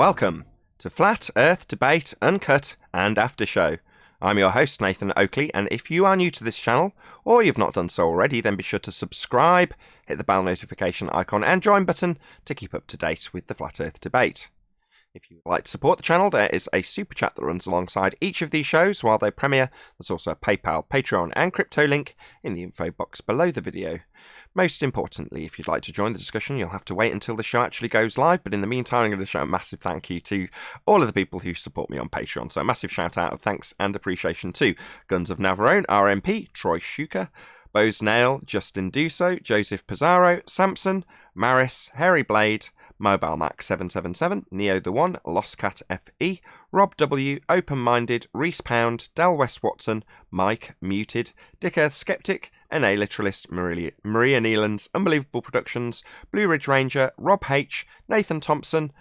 Welcome to Flat Earth Debate Uncut and After Show. I'm your host, Nathan Oakley, and if you are new to this channel, or you've not done so already, then be sure to subscribe, hit the bell notification icon and join button to keep up to date with the Flat Earth Debate. If you would like to support the channel, there is a super chat that runs alongside each of these shows while they premiere. There's also a PayPal, Patreon and crypto link in the info box below the video. Most importantly, if you'd like to join the discussion, you'll have to wait until the show actually goes live, but in the meantime, I'm going to shout a massive thank you to all of the people who support me on Patreon. So a massive shout out of thanks and appreciation to Guns of Navarone, RMP, Troy Shuka, Bose Nail, Justin Duso, Joseph Pizarro, Samson, Maris, Harry Blade, Mobile Mac 777, Neo the One, Lost Cat FE, Rob W, Open Minded, Reese Pound, Del West Watson, Mike Muted, Dick Earth Skeptic, NA Literalist, Maria Nealons, Unbelievable Productions, Blue Ridge Ranger, Rob H, Nathan Thompson,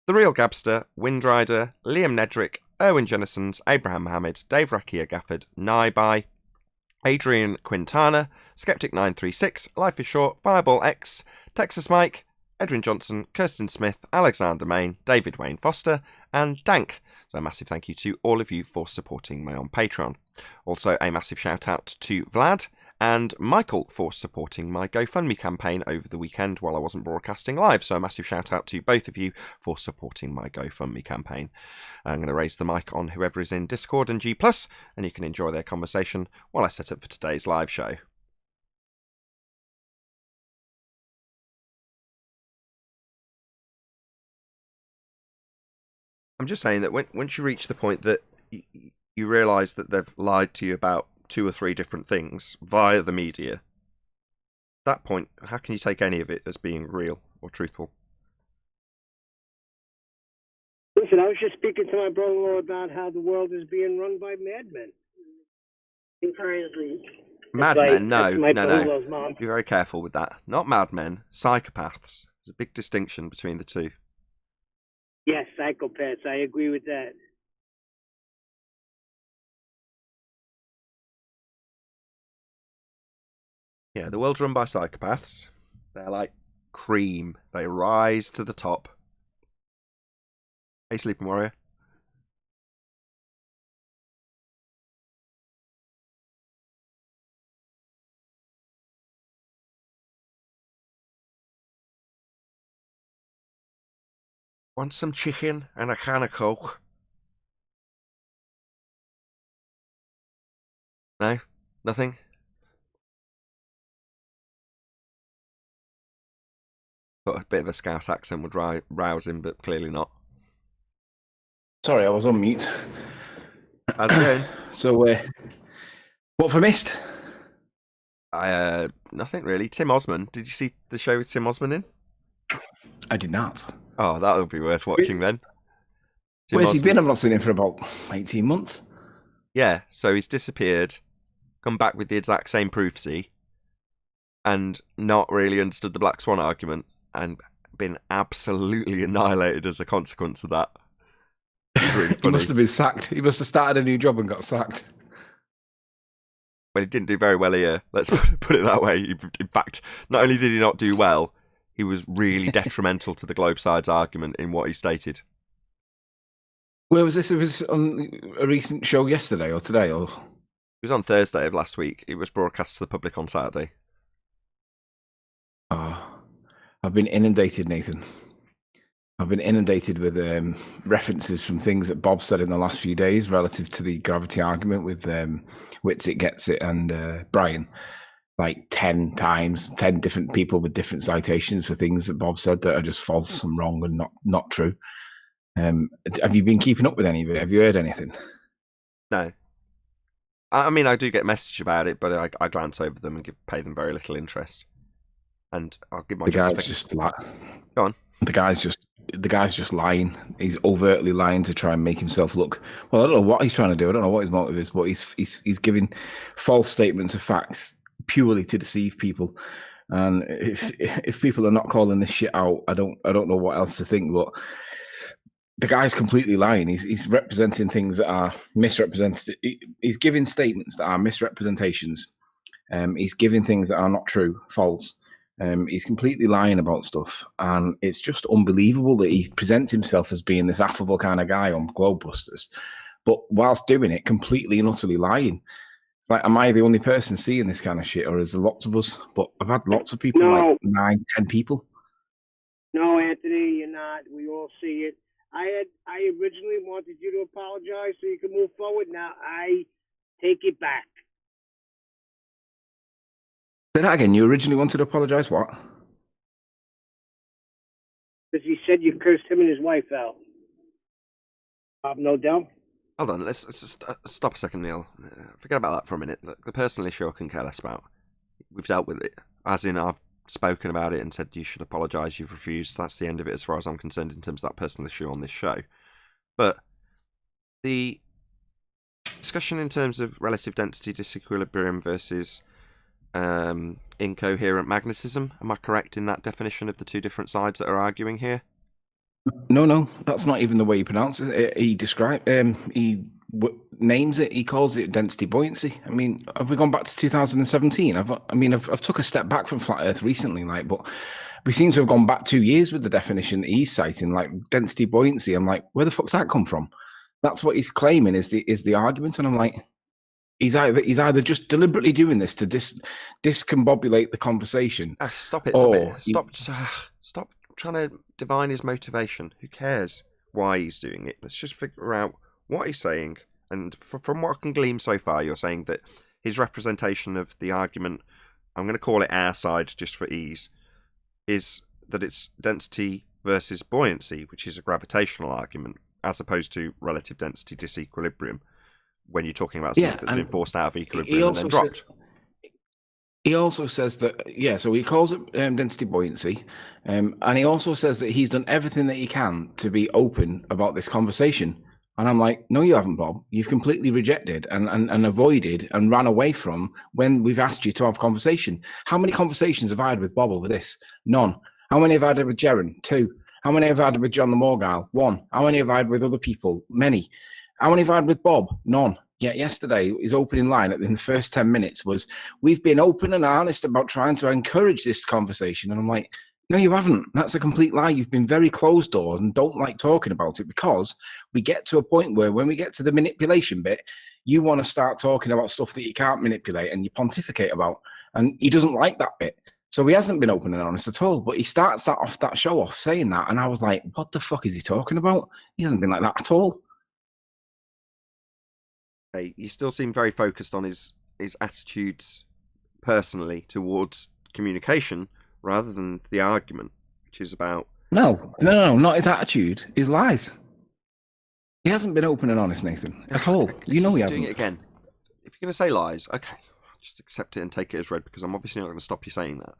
The Real Gabster, Windrider, Liam Nedrick, Erwin Jennisons, Abraham Mohammed, Dave Rakia Gafford, Naibai, Adrian Quintana, Skeptic 936, Life is Short, Fireball X, Texas Mike, Edwin Johnson, Kirsten Smith, Alexander Main, David Wayne Foster, and Dank. So a massive thank you to all of you for supporting me on Patreon. Also a massive shout out to Vlad and Michael for supporting my GoFundMe campaign over the weekend while I wasn't broadcasting live. So a massive shout out to both of you for supporting my GoFundMe campaign. I'm going to raise the mic on whoever is in Discord and G+, and you can enjoy their conversation while I set up for today's live show. I'm just saying that once you reach the point that you realise that they've lied to you about 2 or 3 different things via the media, at that point, how can you take any of it as being real or truthful? Listen, I was just speaking to my brother-in-law about how the world is being run by madmen. Currently. Madmen? No. Mom. Be very careful with that. Not madmen, psychopaths. There's a big distinction between the two. Yes, psychopaths. I agree with that. Yeah, the world's run by psychopaths. They're like cream. They rise to the top. Hey, Sleeping Warrior. Want some chicken and a can of Coke? No? Nothing? Thought a bit of a Scouse accent would rouse him, but clearly not. Sorry, I was on mute. How's it going? So, what have I missed? Nothing really. Tim Osman. Did you see the show with Tim Osman in? I did not. Oh, that'll be worth watching then. Where's he been? I've not seen him for about 18 months. Yeah, so he's disappeared, come back with the exact same proofsy, and not really understood the Black Swan argument, and been absolutely annihilated as a consequence of that. Really He must have been sacked. He must have started a new job and got sacked. Well, he didn't do very well here. Let's put it that way. In fact, not only did he not do well, he was really detrimental to the Globe side's argument in what he stated. Where was this? It was on a recent show yesterday or today? Or It was on Thursday of last week. It was broadcast to the public on Saturday. Oh, I've been inundated, Nathan. I've been inundated with references from things that Bob said in the last few days relative to the gravity argument with Wits It, Gets It and Brian. Like 10 times, 10 different people with different citations for things that Bob said that are just false and wrong and not true. Have you been keeping up with any of it? Have you heard anything? No. I mean, I do get messages about it, but I glance over them and pay them very little interest. And I'll give my justification. Go on. The guy's just lying. He's overtly lying to try and make himself look. Well, I don't know what he's trying to do. I don't know what his motive is, but he's giving false statements of facts purely to deceive people. And if people are not calling this shit out, I don't know what else to think. But the guy's completely lying. He's representing things that are misrepresented. He's giving statements that are misrepresentations. He's giving things that are not true, false. He's completely lying about stuff, and it's just unbelievable that he presents himself as being this affable kind of guy on Globebusters, but whilst doing it, completely and utterly lying. It's like, am I the only person seeing this kind of shit, or is there lots of us? But I've had lots of people, like 9, 10 people. No, Anthony, you're not. We all see it. I originally wanted you to apologize so you can move forward. Now I take it back. Say that again. You originally wanted to apologize. What? Because he said you cursed him and his wife out. Bob Nodell. Hold on, let's just stop a second, Neil. Forget about that for a minute. The personal issue I can care less about. We've dealt with it. As in, I've spoken about it and said you should apologise, you've refused. That's the end of it as far as I'm concerned in terms of that personal issue on this show. But the discussion in terms of relative density disequilibrium versus incoherent magnetism, am I correct in that definition of the two different sides that are arguing here? No, that's not even the way he pronounces it. He names it. He calls it density buoyancy. I mean, have we gone back to 2017? I've took a step back from flat Earth recently, but we seem to have gone back 2 years with the definition he's citing, like density buoyancy. I'm like, where the fuck's that come from? That's what he's claiming is the argument, and I'm like, he's either just deliberately doing this to discombobulate the conversation. Stop it! Stop trying to divine his motivation. Who cares why he's doing it? Let's just figure out what he's saying. And from what I can glean so far, you're saying that his representation of the argument, I'm going to call it our side just for ease, is that it's density versus buoyancy, which is a gravitational argument, as opposed to relative density disequilibrium, when you're talking about something that's been forced out of equilibrium and then dropped. He also says that, so he calls it density buoyancy, and he also says that he's done everything that he can to be open about this conversation. And I'm like, no, you haven't, Bob. You've completely rejected and avoided and ran away from when we've asked you to have conversation. How many conversations have I had with Bob over this? None. How many have I had with Jaron? 2. How many have I had with John the Morgile? 1. How many have I had with other people? Many. How many have I had with Bob? None. Yet yesterday, his opening line in the first 10 minutes was, we've been open and honest about trying to encourage this conversation. And I'm like, no, you haven't. That's a complete lie. You've been very closed doors and don't like talking about it, because we get to a point where when we get to the manipulation bit, you want to start talking about stuff that you can't manipulate and you pontificate about. And he doesn't like that bit. So he hasn't been open and honest at all. But he starts that show off saying that. And I was like, what the fuck is he talking about? He hasn't been like that at all. You still seem very focused on his attitudes personally towards communication rather than the argument, which is about... No, not his attitude, his lies. He hasn't been open and honest, Nathan, at all. You know he hasn't. Doing it again. If you're going to say lies, okay, just accept it and take it as read, because I'm obviously not going to stop you saying that.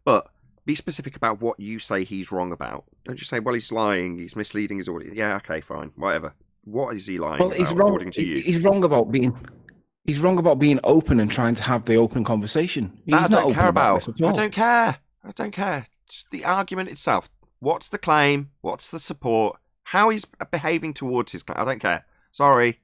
But be specific about what you say he's wrong about. Don't just say, well, he's lying, he's misleading his audience. Yeah, okay, fine, whatever. What is he lying about, he's wrong, according to you? He's wrong about being open and trying to have the open conversation. He's I don't care about. This at all. I don't care. Just the argument itself. What's the claim? What's the support? How he's behaving towards his claim? I don't care. Sorry.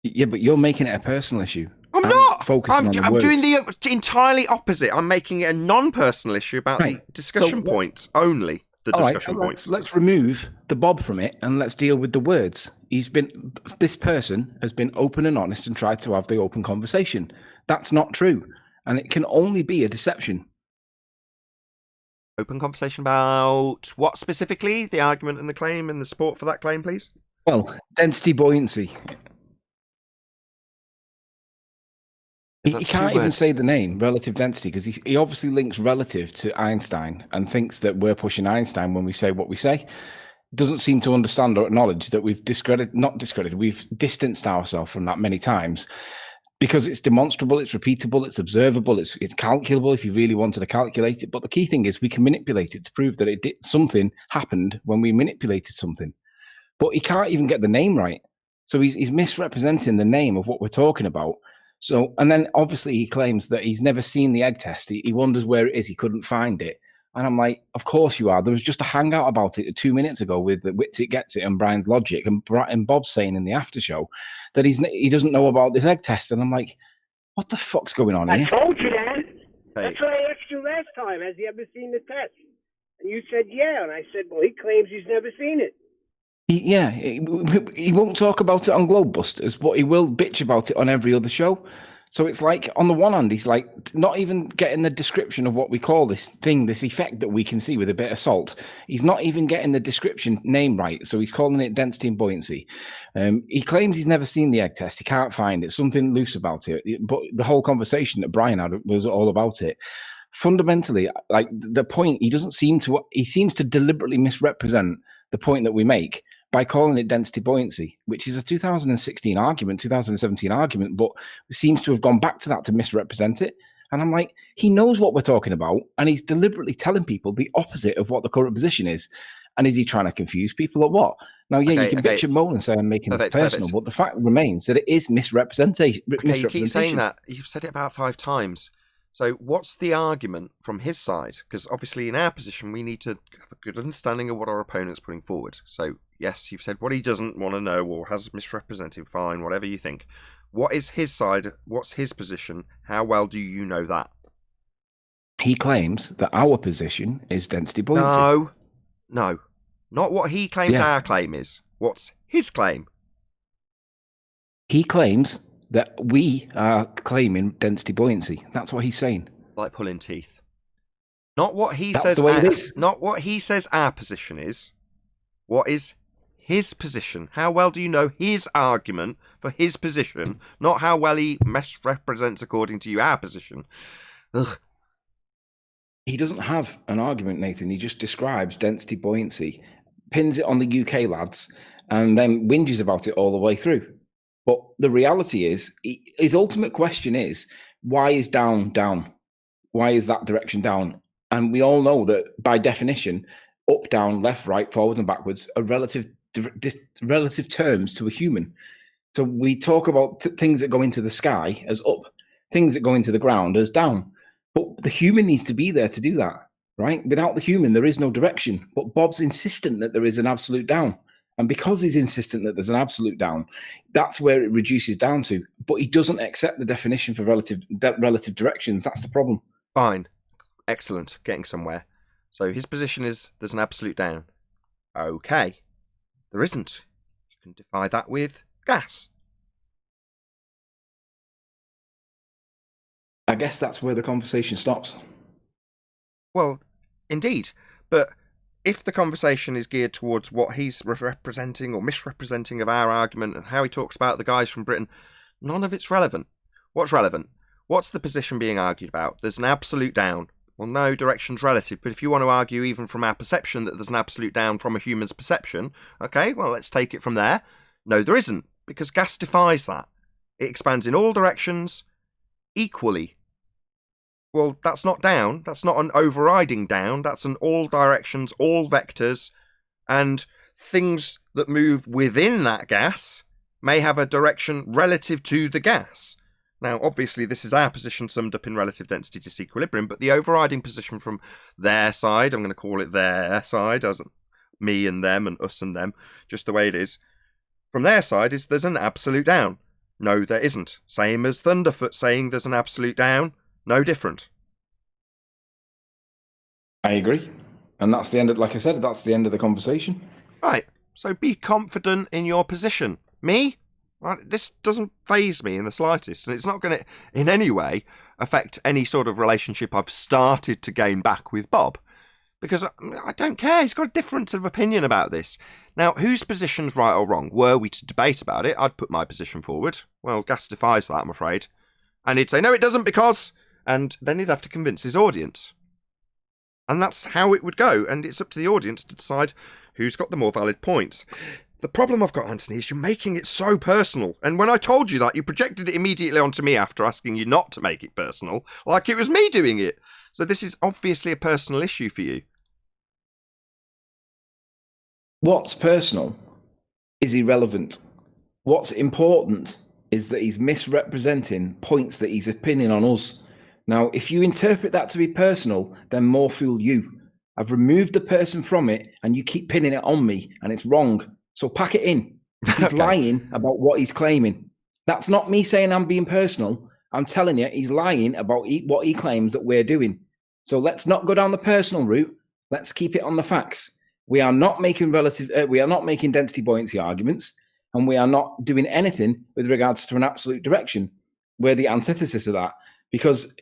Yeah, but you're making it a personal issue. I'm not. Focusing on the I'm words. doing the entirely opposite. I'm making it a non-personal issue about the discussion points only. Let's remove the Bob from it and let's deal with the words. This person has been open and honest and tried to have the open conversation. That's not true. And it can only be a deception. Open conversation about what specifically? The argument and the claim and the support for that claim, please? Well, density buoyancy. He can't even say the name, relative density, because he obviously links relative to Einstein and thinks that we're pushing Einstein when we say what we say. Doesn't seem to understand or acknowledge that we've we've distanced ourselves from that many times, because it's demonstrable, it's repeatable, it's observable, it's calculable if you really wanted to calculate it. But the key thing is we can manipulate it to prove that something happened when we manipulated something. But he can't even get the name right. So he's misrepresenting the name of what we're talking about. So, and then obviously he claims that he's never seen the egg test. He wonders where it is. He couldn't find it. And I'm like, of course you are. There was just a hangout about it 2 minutes ago with the Wits It Gets It and Brian's Logic, and Bob saying in the after show that he doesn't know about this egg test. And I'm like, what the fuck's going on here? I told you that. Hey, That's what I asked you last time. Has he ever seen the test? And you said, yeah. And I said, well, he claims he's never seen it. He won't talk about it on Globebusters, but he will bitch about it on every other show. So it's like, on the one hand, he's like not even getting the description of what we call this thing, this effect that we can see with a bit of salt. He's not even getting the description name right. So he's calling it density and buoyancy. He claims he's never seen the egg test. He can't find it. Something loose about it. But the whole conversation that Brian had was all about it. Fundamentally, like the point, he seems to deliberately misrepresent the point that we make by calling it density buoyancy, which is a 2016 argument, 2017 argument, but seems to have gone back to that to misrepresent it. And I'm like, he knows what we're talking about, and he's deliberately telling people the opposite of what the current position is. And is he trying to confuse people or what? Now, yeah, you can bitch and moan and say I'm making this personal, but the fact remains that it is misrepresentation. You keep saying that. You've said it about 5 times. So what's the argument from his side? Because obviously in our position, we need to have a good understanding of what our opponent's putting forward. So yes, you've said what he doesn't want to know or has misrepresented, fine, whatever you think. What is his side? What's his position? How well do you know that? He claims that our position is density buoyancy. No. Not what he claims our claim is. What's his claim? He claims that we are claiming density buoyancy. That's what he's saying. Like pulling teeth. Not what he That's says. the way it is. Not what he says our position is. What is his position? How well do you know his argument for his position? Not how well he misrepresents, according to you, our position. Ugh. He doesn't have an argument, Nathan. He just describes density buoyancy, pins it on the UK lads, and then whinges about it all the way through. But the reality is, his ultimate question is, why is down down? Why is that direction down? And we all know that by definition, up, down, left, right, forward and backwards are relative terms to a human. So we talk about things that go into the sky as up, things that go into the ground as down. But the human needs to be there to do that, right? Without the human, there is no direction. But Bob's insistent that there is an absolute down. And because he's insistent that there's an absolute down, that's where it reduces down to. But he doesn't accept the definition for relative directions. That's the problem. Fine. Excellent. Getting somewhere. So his position is there's an absolute down. Okay. There isn't. You can defy that with gas. I guess that's where the conversation stops. Well, indeed. But if the conversation is geared towards what he's representing or misrepresenting of our argument and how he talks about the guys from Britain, none of it's relevant. What's relevant? What's the position being argued about? There's an absolute down. Well, no, direction's relative, but if you want to argue even from our perception that there's an absolute down from a human's perception, okay, well, let's take it from there. No, there isn't, because gas defies that. It expands in all directions equally. Well, that's not down. That's not an overriding down. That's an all directions, all vectors, and things that move within that gas may have a direction relative to the gas. Now, obviously, this is our position summed up in relative density disequilibrium, but the overriding position from their side, I'm going to call it their side, as me and them and us and them, just the way it is, from their side is there's an absolute down. No, there isn't. Same as Thunderfoot saying there's an absolute down. No different. I agree. And that's the end of, like I said, that's the end of the conversation. Right. So be confident in your position. Me? Right, this doesn't faze me in the slightest, and it's not going to in any way affect any sort of relationship I've started to gain back with Bob, because I don't care. He's got a difference of opinion about this. Now, whose position's right or wrong? Were we to debate about it, I'd put my position forward. Well, Gas defies that, I'm afraid. And he'd say, no, it doesn't, because... And then he'd have to convince his audience. And that's how it would go, and it's up to the audience to decide who's got the more valid points. The problem I've got, Anthony, is you're making it so personal. And when I told you that, you projected it immediately onto me after asking you not to make it personal, like it was me doing it. So this is obviously a personal issue for you. What's personal is irrelevant. What's important is that he's misrepresenting points that he's pinning on us. Now, if you interpret that to be personal, then more fool you. I've removed the person from it, and you keep pinning it on me, and it's wrong. So pack it in. He's lying about what he's claiming. That's not me saying I'm being personal. I'm telling you, he's lying about what he claims that we're doing. So let's not go down the personal route. Let's keep it on the facts. We are not making density buoyancy arguments, and we are not doing anything with regards to an absolute direction. We're the antithesis of that, because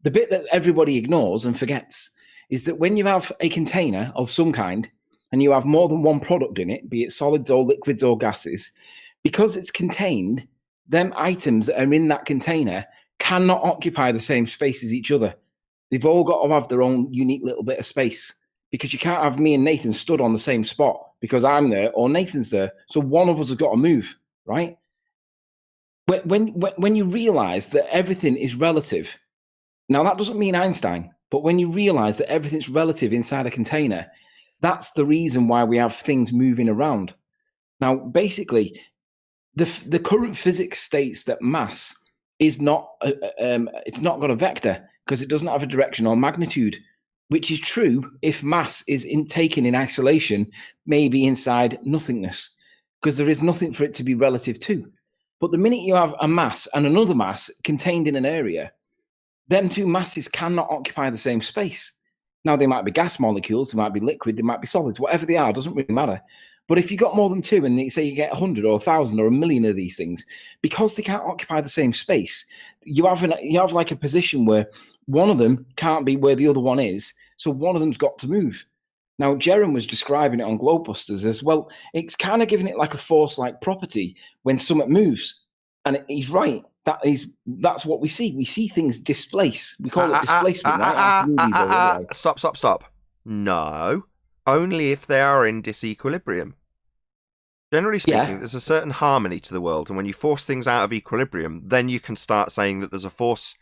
the bit that everybody ignores and forgets is that when you have a container of some kind and you have more than one product in it, be it solids or liquids or gases, because it's contained, them items that are in that container cannot occupy the same space as each other. They've all got to have their own unique little bit of space, because you can't have me and Nathan stood on the same spot because I'm there or Nathan's there. So one of us has got to move, right? When you realize that everything is relative, now that doesn't mean Einstein, but when you realize that everything's relative inside a container, that's the reason why we have things moving around. Now, basically, the current physics states that mass is not it's not got a vector because it doesn't have a direction or magnitude, which is true if mass is taken in isolation, maybe inside nothingness, because there is nothing for it to be relative to. But the minute you have a mass and another mass contained in an area, them two masses cannot occupy the same space. Now, they might be gas molecules, they might be liquid, they might be solids, whatever they are, doesn't really matter. But if you've got more than two, and they say you get 100 or 1,000 or 1,000,000 of these things, because they can't occupy the same space, you have like a position where one of them can't be where the other one is, so one of them's got to move. Now, Jerem was describing it on Globebusters as well. It's kind of giving it like a force-like property when something moves. And he's right. That's what we see. We see things displace. We call it displacement, right? Stop. No, only if they are in disequilibrium. Generally speaking, there's a certain harmony to the world, and when you force things out of equilibrium, then you can start saying that there's a force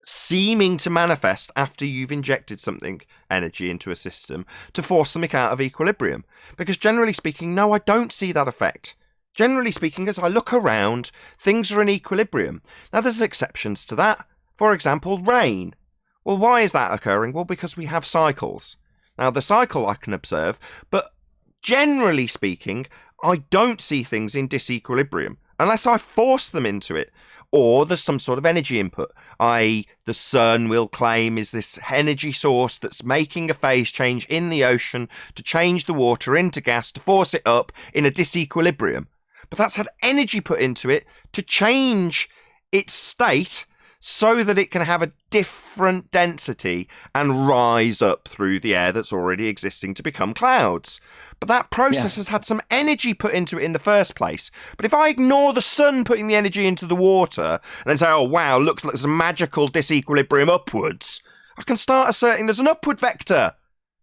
seeming to manifest after you've injected something, energy, into a system to force something out of equilibrium. Because generally speaking, no, I don't see that effect. Generally speaking, as I look around, things are in equilibrium. Now, there's exceptions to that. For example, rain. Well, why is that occurring? Well, because we have cycles. Now, the cycle I can observe, but generally speaking, I don't see things in disequilibrium unless I force them into it. Or there's some sort of energy input, i.e. the sun will claim is this energy source that's making a phase change in the ocean to change the water into gas to force it up in a disequilibrium. But that's had energy put into it to change its state so that it can have a different density and rise up through the air that's already existing to become clouds. But that process has had some energy put into it in the first place. But if I ignore the sun putting the energy into the water and then say, oh, wow, looks like there's a magical disequilibrium upwards, I can start asserting there's an upward vector.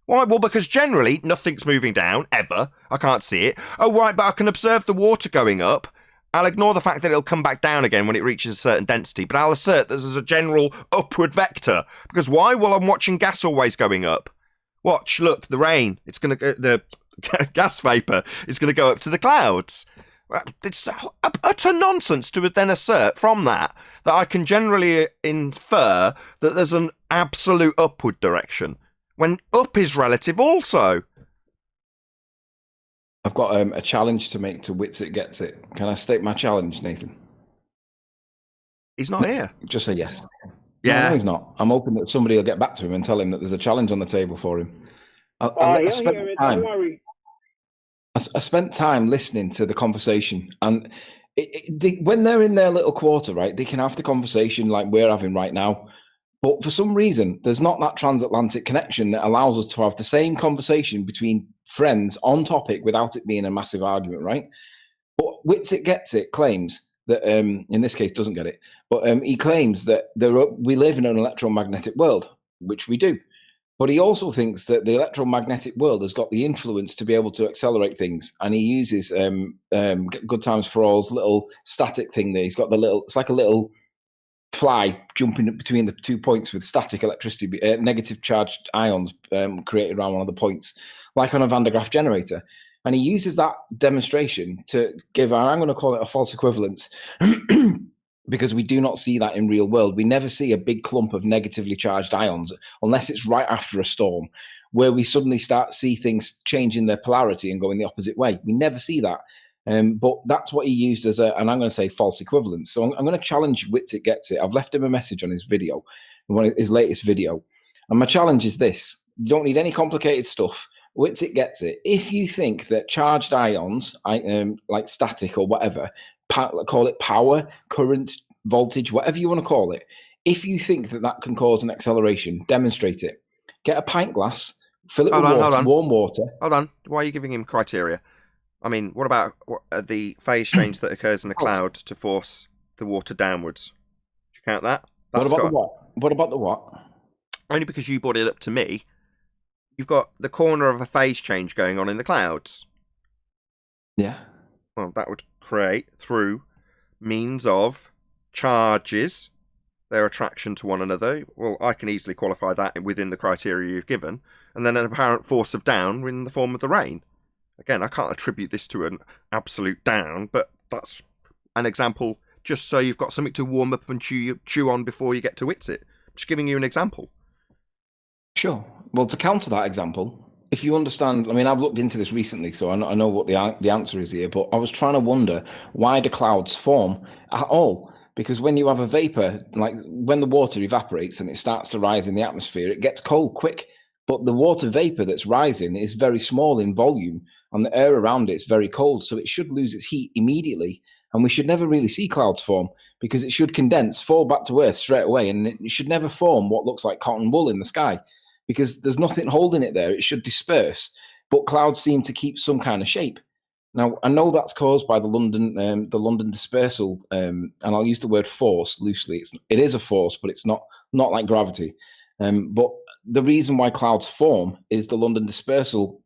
Why? Well, because generally nothing's moving down, ever. I can't see it. Oh, right, but I can observe the water going up. I'll ignore the fact that it'll come back down again when it reaches a certain density, but I'll assert that there's a general upward vector. Because why? Well, I'm watching gas always going up. Watch, look, the rain. It's going to go, the gas vapour is going to go up to the clouds. It's utter nonsense to then assert from that I can generally infer that there's an absolute upward direction, when up is relative also. I've got a challenge to make to Wits It Gets It. Can I state my challenge, Nathan? He's not here. Just say yes. Yeah. No, he's not. I'm hoping that somebody will get back to him and tell him that there's a challenge on the table for him. He'll hear it, don't worry. I spent time listening to the conversation, and when they're in their little quarter, right, they can have the conversation like we're having right now. But for some reason, there's not that transatlantic connection that allows us to have the same conversation between friends on topic without it being a massive argument, right? But Wits It Gets It claims that, in this case, doesn't get it, but he claims that we live in an electromagnetic world, which we do. But he also thinks that the electromagnetic world has got the influence to be able to accelerate things. And he uses Good Times for All's little static thing there. He's got it's like a little fly jumping between the 2 points with static electricity, negative charged ions created around one of the points, like on a Van de Graaff generator. And he uses that demonstration to give, I'm going to call it a false equivalence, because we do not see that in real world. We never see a big clump of negatively charged ions unless it's right after a storm, where we suddenly see things changing their polarity and going the opposite way. We never see that. But that's what he used as and I'm going to say false equivalence. So I'm going to challenge Witsit Gets It. I've left him a message on his video, his latest video. And my challenge is this. You don't need any complicated stuff. Witsit Gets It. If you think that charged ions, like static or whatever, call it power, current, voltage, whatever you want to call it, if you think that that can cause an acceleration, demonstrate it. Get a pint glass, fill it with warm water. Hold on. Why are you giving him criteria? I mean, what about the phase change that occurs in a cloud to force the water downwards? Do you count that? What about the what? What about the what? Only because you brought it up to me. You've got the corner of a phase change going on in the clouds. Yeah. Well, that would create through means of charges, their attraction to one another. Well, I can easily qualify that within the criteria you've given. And then an apparent force of down in the form of the rain. Again, I can't attribute this to an absolute down, but that's an example just so you've got something to warm up and chew on before you get to Witsit. Just giving you an example. Sure. Well, to counter that example, if you understand, I mean, I've looked into this recently, so I know what the answer is here, but I was trying to wonder, why do clouds form at all? Because when you have a vapor, like when the water evaporates and it starts to rise in the atmosphere, it gets cold quick. But the water vapor that's rising is very small in volume, and the air around it is very cold, so it should lose its heat immediately. And we should never really see clouds form, because it should condense, fall back to Earth straight away, and it should never form what looks like cotton wool in the sky, because there's nothing holding it there. It should disperse, but clouds seem to keep some kind of shape. Now, I know that's caused by the London dispersal, and I'll use the word force loosely. It is a force, but it's not like gravity. But the reason why clouds form is the London dispersal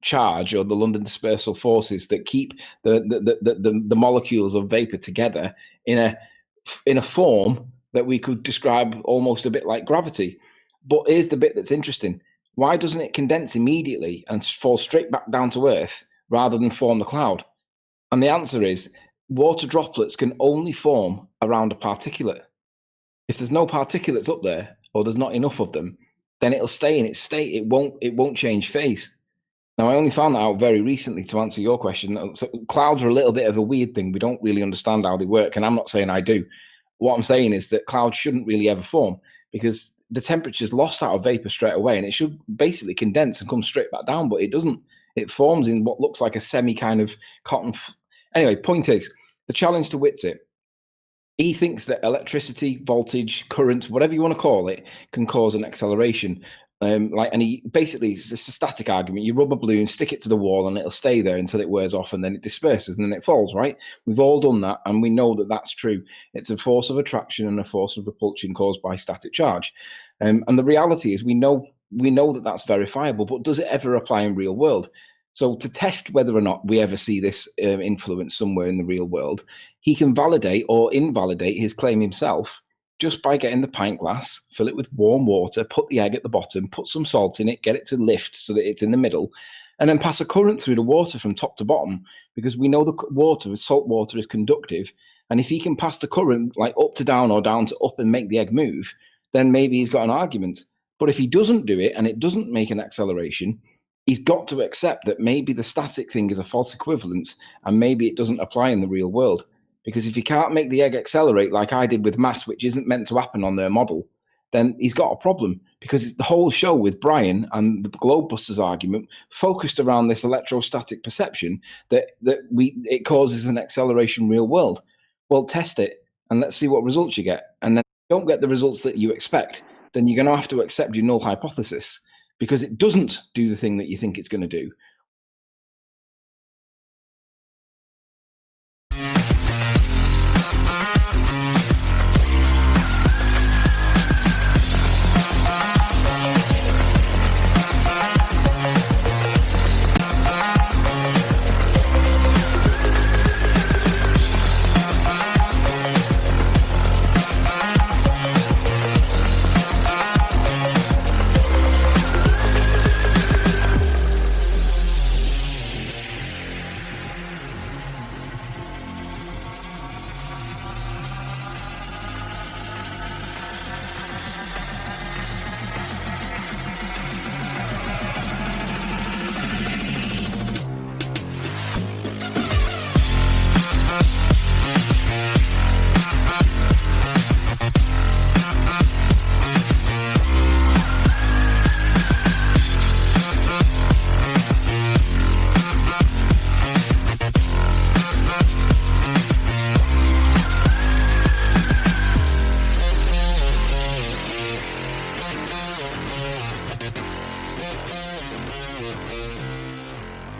charge, or the London dispersal forces that keep the molecules of vapor together in a form that we could describe almost a bit like gravity. But here's the bit that's interesting. Why doesn't it condense immediately and fall straight back down to Earth rather than form the cloud? And the answer is water droplets can only form around a particulate. If there's no particulates up there, or there's not enough of them, then it'll stay in its state. It won't change phase. Now, I only found that out very recently to answer your question. So clouds are a little bit of a weird thing. We don't really understand how they work, and I'm not saying I do. What I'm saying is that clouds shouldn't really ever form, because the temperature's lost out of vapor straight away, and it should basically condense and come straight back down, but it doesn't. It forms in what looks like a semi kind of cotton. Anyway, point is, the challenge to Witsit, he thinks that electricity, voltage, current, whatever you want to call it, can cause an acceleration. And he basically, it's a static argument. You rub a balloon, stick it to the wall, and it'll stay there until it wears off, and then it disperses, and then it falls, right? We've all done that, and we know that that's true. It's a force of attraction and a force of repulsion caused by static charge. And the reality is we know that that's verifiable, but does it ever apply in real world? So to test whether or not we ever see this influence somewhere in the real world, he can validate or invalidate his claim himself just by getting the pint glass, fill it with warm water, put the egg at the bottom, put some salt in it, get it to lift so that it's in the middle, and then pass a current through the water from top to bottom, because we know the water with salt water is conductive. And if he can pass the current like up to down or down to up and make the egg move, then maybe he's got an argument. But if he doesn't do it and it doesn't make an acceleration, he's got to accept that maybe the static thing is a false equivalence, and maybe it doesn't apply in the real world. Because if he can't make the egg accelerate like I did with mass, which isn't meant to happen on their model, then he's got a problem. Because the whole show with Brian and the Globebusters argument focused around this electrostatic perception that it causes an acceleration real world. Well, test it and let's see what results you get. And then if you don't get the results that you expect, then you're going to have to accept your null hypothesis, because it doesn't do the thing that you think it's going to do.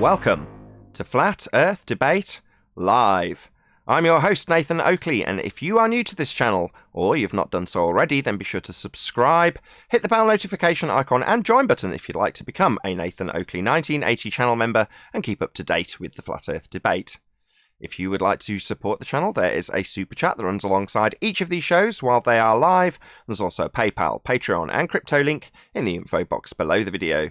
Welcome to Flat Earth Debate Live. I'm your host, Nathan Oakley, and if you are new to this channel, or you've not done so already, then be sure to subscribe, hit the bell notification icon and join button if you'd like to become a Nathan Oakley 1980 channel member and keep up to date with the Flat Earth debate. If you would like to support the channel, there is a super chat that runs alongside each of these shows while they are live. There's also a PayPal, Patreon and crypto link in the info box below the video.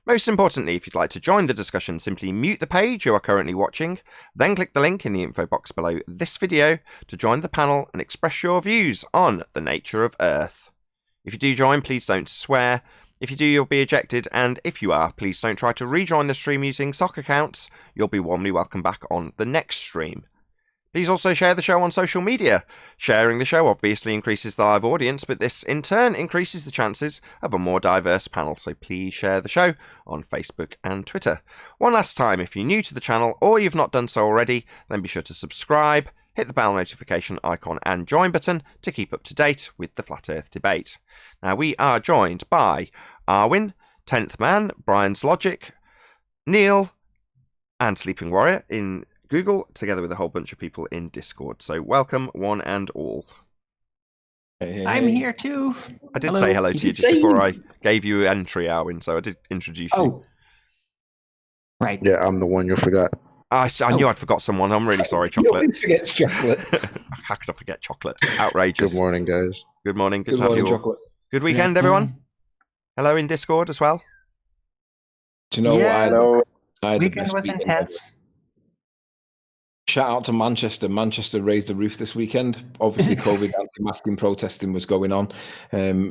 Most importantly, if you'd like to join the discussion, simply mute the page you are currently watching, then click the link in the info box below this video to join the panel and express your views on the nature of Earth. If you do join, please don't swear. If you do, you'll be ejected, and if you are, please don't try to rejoin the stream using sock accounts. You'll be warmly welcome back on the next stream. Please also share the show on social media. Sharing the show obviously increases the live audience, but this in turn increases the chances of a more diverse panel, so please share the show on Facebook and Twitter. One last time, if you're new to the channel or you've not done so already, then be sure to subscribe, hit the bell notification icon and join button to keep up to date with the Flat Earth debate. Now, we are joined by Arwin, 10th Man, Brian's Logic, Neil, and Sleeping Warrior in Google, together with a whole bunch of people in Discord. So welcome, one and all. Hey. I'm here too. I did say hello to you just before I gave you entry, Arwin, so I did introduce you. Right. Yeah, I'm the one you forgot. I knew I'd forgot someone. I'm really sorry, Chocolate. You forget Chocolate. How could I forget Chocolate? Outrageous. Good morning, guys. Good morning. Good Good to have morning, you all. Chocolate. Good weekend, everyone. Hello in Discord as well. Do you know Yeah. what? I had the Weekend best was weekend intense. ever. Shout out to Manchester. Manchester raised the roof this weekend. Obviously, COVID anti-masking protesting was going on.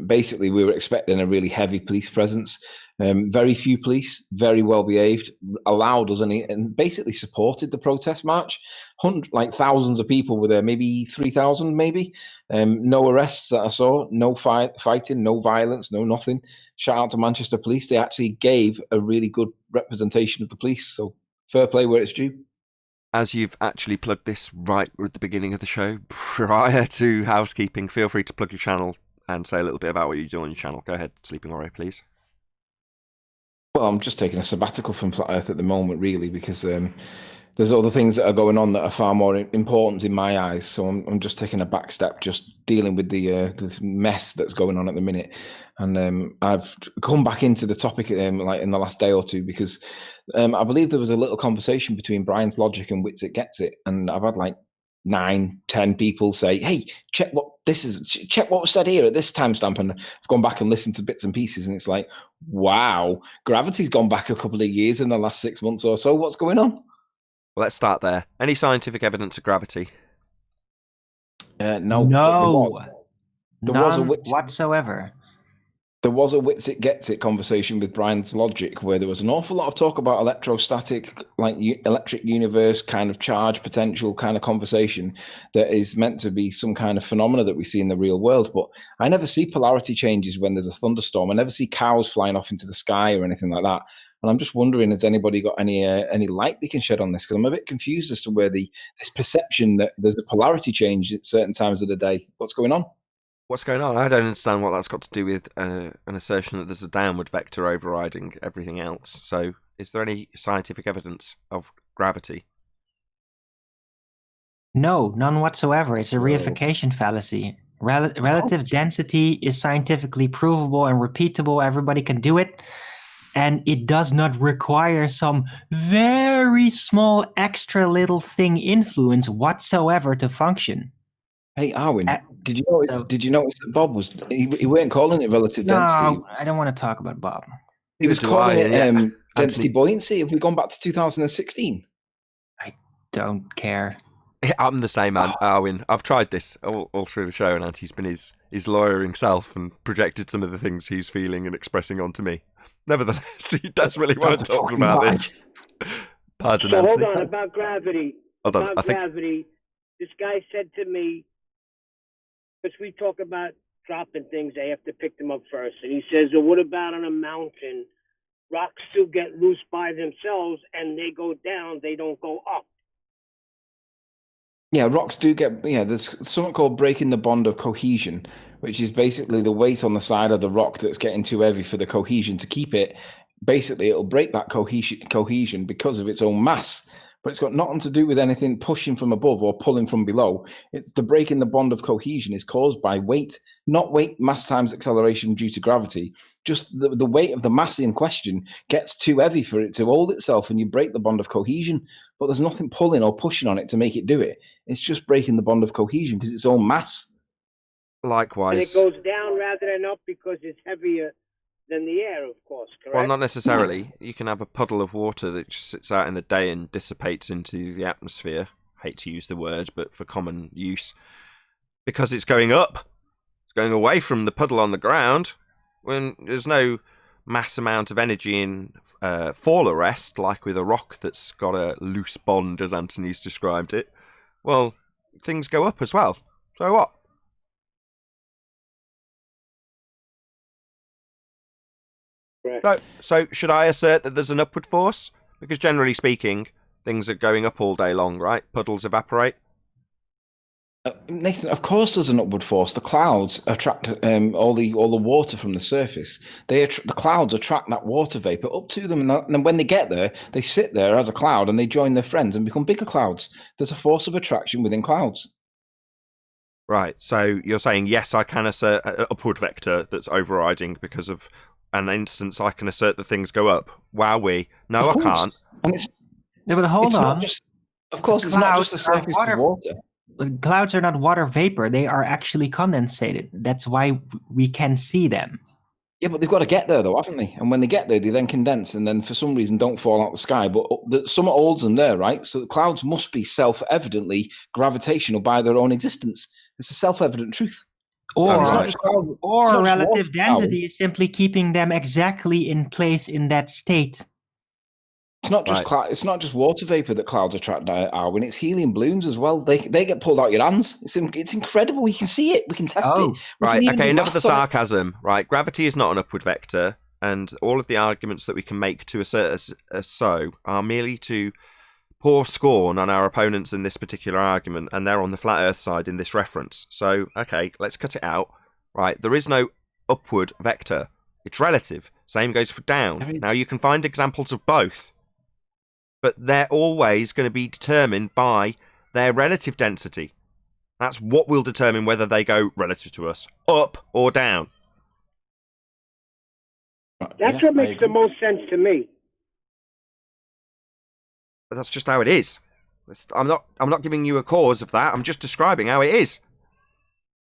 Basically, we were expecting a really heavy police presence. Very few police, very well behaved, allowed us and basically supported the protest march. Thousands of people were there, maybe 3,000, maybe. No arrests that I saw, no fighting, no violence, no nothing. Shout out to Manchester Police. They actually gave a really good representation of the police. So fair play where it's due. As you've actually plugged this right at the beginning of the show, prior to housekeeping, feel free to plug your channel and say a little bit about what you do on your channel. Go ahead, Sleeping Warrior, please. Well, I'm just taking a sabbatical from Flat Earth at the moment, really, because there's other things that are going on that are far more important in my eyes. So I'm just taking a back step, just dealing with this mess that's going on at the minute. And I've come back into the topic like in the last day or two because I believe there was a little conversation between Brian's Logic and Wits It Gets It, and I've had like 9-10 people say, "Hey, check what was said here at this timestamp," and I've gone back and listened to bits and pieces, and it's like, wow, gravity's gone back a couple of years in the last 6 months or so. What's going on? Well, let's start there. Any scientific evidence of gravity? No. There was a whatsoever. There was a Wits It Gets It conversation with Brian's Logic where there was an awful lot of talk about electrostatic, like electric universe kind of charge potential kind of conversation that is meant to be some kind of phenomena that we see in the real world. But I never see polarity changes when there's a thunderstorm. I never see cows flying off into the sky or anything like that. And I'm just wondering, has anybody got any light they can shed on this? Because I'm a bit confused as to where this perception that there's a polarity change at certain times of the day. What's going on? What's going on? I don't understand what that's got to do with an assertion that there's a downward vector overriding everything else. So, is there any scientific evidence of gravity? No, none whatsoever. It's a reification fallacy. Relative density is scientifically provable and repeatable. Everybody can do it. And it does not require some very small extra little thing influence whatsoever to function. Hey, Arwin, did you notice that Bob was he weren't calling it relative density? No, I don't want to talk about Bob. He was calling it density buoyancy. Have we gone back to 2016? I don't care. I'm the same, man, Arwin. I've tried this all through the show, and Anti's been his lawyering self and projected some of the things he's feeling and expressing onto me. Nevertheless, he does really want to talk about this. Pardon, So Nancy. hold on, about gravity. Hold on, About gravity, this guy said to me, because we talk about dropping things, they have to pick them up first. And he says, well, what about on a mountain? Rocks still get loose by themselves, and they go down, they don't go up. Yeah, rocks do get, there's something called breaking the bond of cohesion, which is basically the weight on the side of the rock that's getting too heavy for the cohesion to keep it basically it'll break that cohesion because of its own mass. But it's got nothing to do with anything pushing from above or pulling from below. It's the breaking the bond of cohesion is caused by weight, not weight, mass times acceleration due to gravity. Just the weight of the mass in question gets too heavy for it to hold itself, and you break the bond of cohesion. But there's nothing pulling or pushing on it to make it do it. It's just breaking the bond of cohesion because it's own mass. Likewise. And it goes down rather than up because it's heavier than the air, of course, correct? Well, not necessarily. You can have a puddle of water that just sits out in the day and dissipates into the atmosphere. Hate to use the word, but for common use. Because it's going up. It's going away from the puddle on the ground. When there's no mass amount of energy in fall arrest, like with a rock that's got a loose bond, as Anthony's described it, well, things go up as well. So what? So should I assert that there's an upward force? Because generally speaking, things are going up all day long, right? Puddles evaporate. Nathan, of course there's an upward force. The clouds attract all the water from the surface. The clouds attract that water vapor up to them, and then when they get there, they sit there as a cloud and they join their friends and become bigger clouds. There's a force of attraction within clouds. Right, so you're saying, yes, I can assert an upward vector that's overriding because of an instance I can assert that things go up. Wowee. No, I can't. And it's, Yeah, but hold on. Of course, it's not just the surface of water. But clouds are not water vapor. They are actually condensated. That's why we can see them. Yeah, but they've got to get there, though, haven't they? And when they get there, they then condense and then for some reason don't fall out of the sky. But something holds them there, right? So the clouds must be self-evidently gravitational by their own existence. It's a self-evident truth. Or Or relative density is simply keeping them exactly in place in that state. It's not just it's not just water vapor that clouds attract, Arwen. It's helium balloons as well. They get pulled out your hands. It's incredible. We can see it. We can test it. Right. Okay. Enough of the sarcasm. Right. Gravity is not an upward vector, and all of the arguments that we can make to assert as so are merely to pour scorn on our opponents in this particular argument, and they're on the flat Earth side in this reference. So, okay, let's cut it out. Right. There is no upward vector. It's relative. Same goes for down. Now you can find examples of both. But they're always going to be determined by their relative density. That's what will determine whether they go relative to us, up or down. That's what makes the most sense to me. But that's just how it is. I'm not giving you a cause of that. I'm just describing how it is.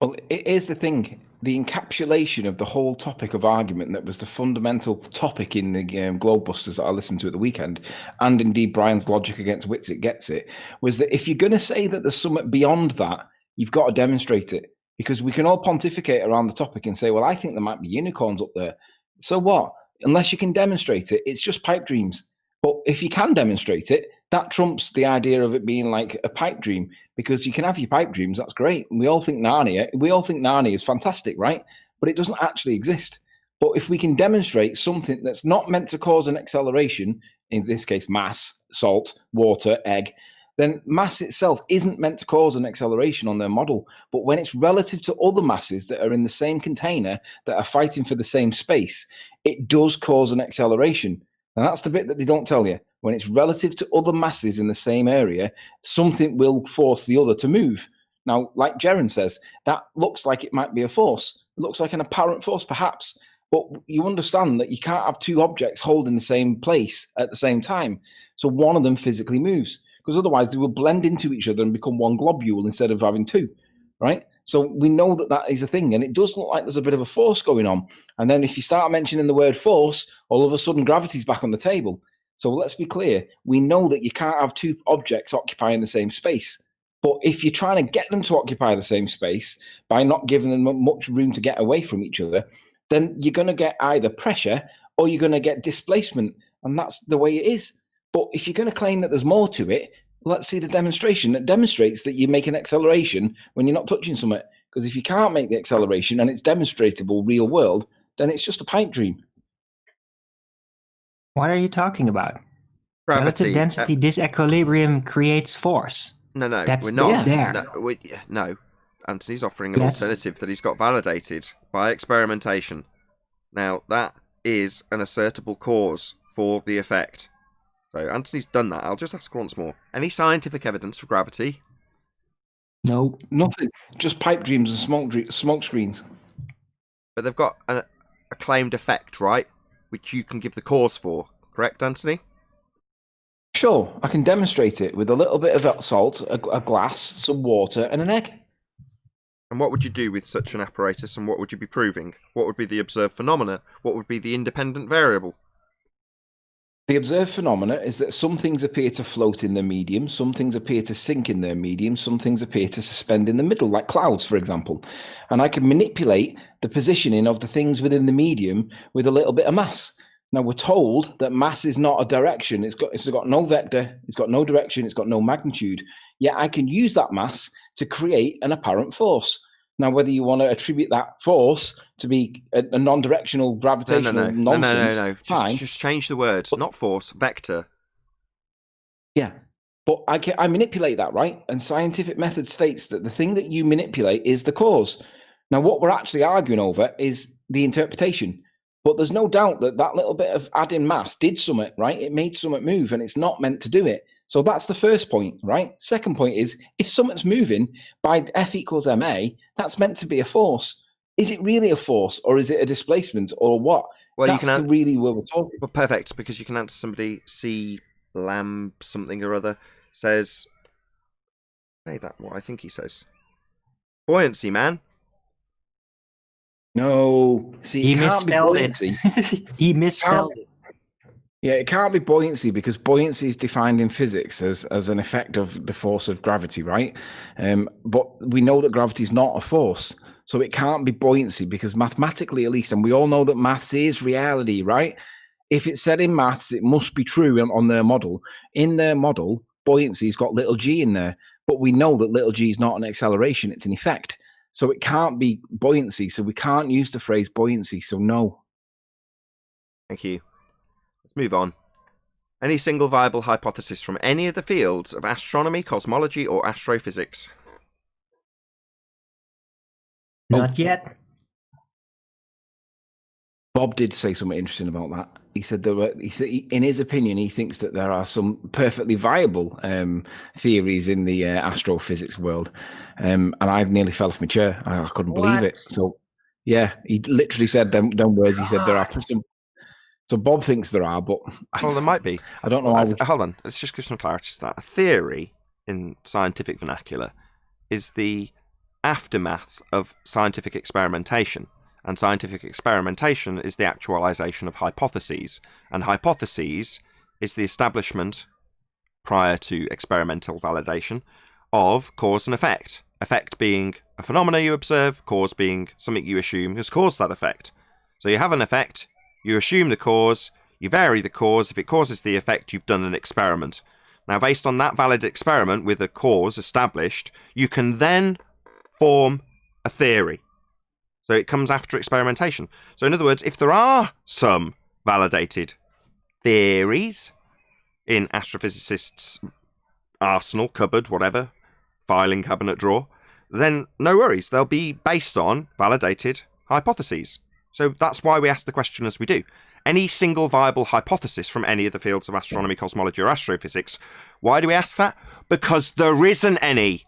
Well, it is the thing. The encapsulation of the whole topic of argument that was the fundamental topic in the Globebusters that I listened to at the weekend, and indeed Brian's logic against Wits It Gets It, was that if you're going to say that there's something beyond that, you've got to demonstrate it. Because we can all pontificate around the topic and say, well, I think there might be unicorns up there. So what? Unless you can demonstrate it, it's just pipe dreams. But if you can demonstrate it, that trumps the idea of it being like a pipe dream, because you can have your pipe dreams. That's great. And we all think Narnia is fantastic, right? But it doesn't actually exist. But if we can demonstrate something that's not meant to cause an acceleration, in this case, mass, salt, water, egg, then mass itself isn't meant to cause an acceleration on their model. But when it's relative to other masses that are in the same container that are fighting for the same space, it does cause an acceleration. And that's the bit that they don't tell you. When it's relative to other masses in the same area, something will force the other to move. Now, like Jaren says, that looks like it might be a force. It looks like an apparent force, perhaps. But you understand that you can't have two objects holding the same place at the same time. So one of them physically moves, because otherwise they will blend into each other and become one globule instead of having two, right? So we know that that is a thing, and it does look like there's a bit of a force going on. And then if you start mentioning the word force, all of a sudden gravity's back on the table. So let's be clear. We know that you can't have two objects occupying the same space. But if you're trying to get them to occupy the same space by not giving them much room to get away from each other, then you're going to get either pressure or you're going to get displacement. And that's the way it is. But if you're going to claim that there's more to it, let's see the demonstration that demonstrates that you make an acceleration when you're not touching something. Because if you can't make the acceleration and it's demonstratable real world, then it's just a pipe dream. What are you talking about? Gravity. Relative density disequilibrium creates force. No, That's we're not. there. No. Anthony's offering an alternative that he's got validated by experimentation. Now, that is an assertable cause for the effect. So Anthony's done that. I'll just ask once more. Any scientific evidence for gravity? No, nothing. Just pipe dreams and smoke screens. But they've got a claimed effect, right? Which you can give the cause for. Correct, Anthony? Sure, I can demonstrate it with a little bit of salt, a glass, some water, and an egg. And what would you do with such an apparatus, and what would you be proving? What would be the observed phenomena? What would be the independent variable? The observed phenomena is that some things appear to float in their medium, some things appear to sink in their medium, some things appear to suspend in the middle, like clouds, for example. And I can manipulate the positioning of the things within the medium with a little bit of mass. Now, we're told that mass is not a direction. It's got no vector, it's got no direction, it's got no magnitude. Yet I can use that mass to create an apparent force. Now, whether you want to attribute that force to be a non-directional gravitational nonsense, no. fine. Just change the word, not force, vector. Yeah, but I manipulate that, right? And scientific method states that the thing that you manipulate is the cause. Now, what we're actually arguing over is the interpretation. But there's no doubt that that little bit of adding mass did something, right? It made something move, and it's not meant to do it. So that's the first point, right? Second point is, if something's moving by F equals ma, that's meant to be a force. Is it really a force, or is it a displacement, or what? Well, that's really where we're talking. Well, perfect, because you can answer somebody, C. Lamb something or other, says, say that, what I think he says. Buoyancy, man. No, see, He misspelled it. He misspelled it. Yeah, it can't be buoyancy because buoyancy is defined in physics as an effect of the force of gravity, right? But we know that gravity is not a force. So it can't be buoyancy because mathematically, at least, and we all know that maths is reality, right? If it's said in maths, it must be true on their model. In their model, buoyancy's got little g in there, but we know that little g is not an acceleration, it's an effect. So it can't be buoyancy. So we can't use the phrase buoyancy. So no. Thank you. Let's move on. Any single viable hypothesis from any of the fields of astronomy, cosmology, or astrophysics? Not yet. Bob did say something interesting about that. He said in his opinion, he thinks that there are some perfectly viable theories in the astrophysics world. And I nearly fell off my chair. I couldn't believe it. So, yeah, he literally said them words. He said there are some. So Bob thinks there are, but Well, there might be. I don't know. Hold on. Let's just give some clarity to that. A theory in scientific vernacular is the aftermath of scientific experimentation. And scientific experimentation is the actualization of hypotheses. And hypotheses is the establishment, prior to experimental validation, of cause and effect. Effect being a phenomena you observe, cause being something you assume has caused that effect. So you have an effect, you assume the cause, you vary the cause. If it causes the effect, you've done an experiment. Now, based on that valid experiment with a cause established, you can then form a theory. So it comes after experimentation. So in other words, if there are some validated theories in astrophysicists' arsenal, cupboard, whatever, filing cabinet drawer, then no worries. They'll be based on validated hypotheses. So that's why we ask the question as we do. Any single viable hypothesis from any of the fields of astronomy, cosmology, or astrophysics. Why do we ask that? Because there isn't any.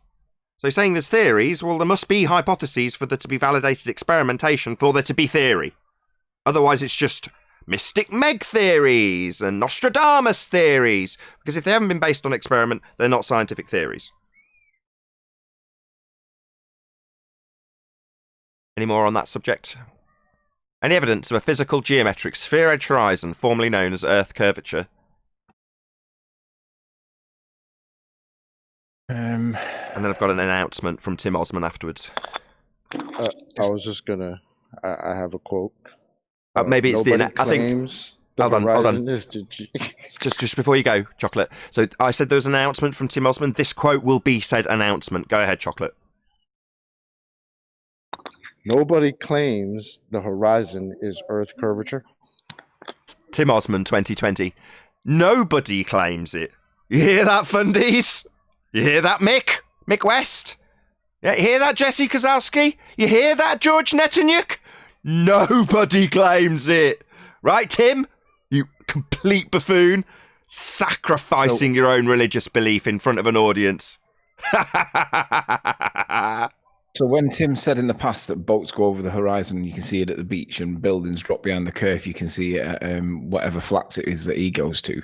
So saying there's theories, well, there must be hypotheses for there to be validated experimentation for there to be theory. Otherwise, it's just Mystic Meg theories and Nostradamus theories. Because if they haven't been based on experiment, they're not scientific theories. Any more on that subject? Any evidence of a physical geometric sphere-edge horizon, formerly known as Earth curvature? And then I've got an announcement from Tim Osman afterwards. I was just gonna. I have a quote. Maybe it's the. I think. Hold on. Just before you go, Chocolate. So I said there was an announcement from Tim Osman. This quote will be said announcement. Go ahead, Chocolate. Nobody claims the horizon is Earth curvature. Tim Osman, 2020. Nobody claims it. You hear that, fundies? You hear that, Mick? Mick West? Yeah, you hear that, Jesse Kozowski? You hear that, George Netanyuk? Nobody claims it. Right, Tim? You complete buffoon. Sacrificing your own religious belief in front of an audience. So when Tim said in the past that boats go over the horizon, you can see it at the beach, and buildings drop behind the curve, you can see it at whatever flats it is that he goes to.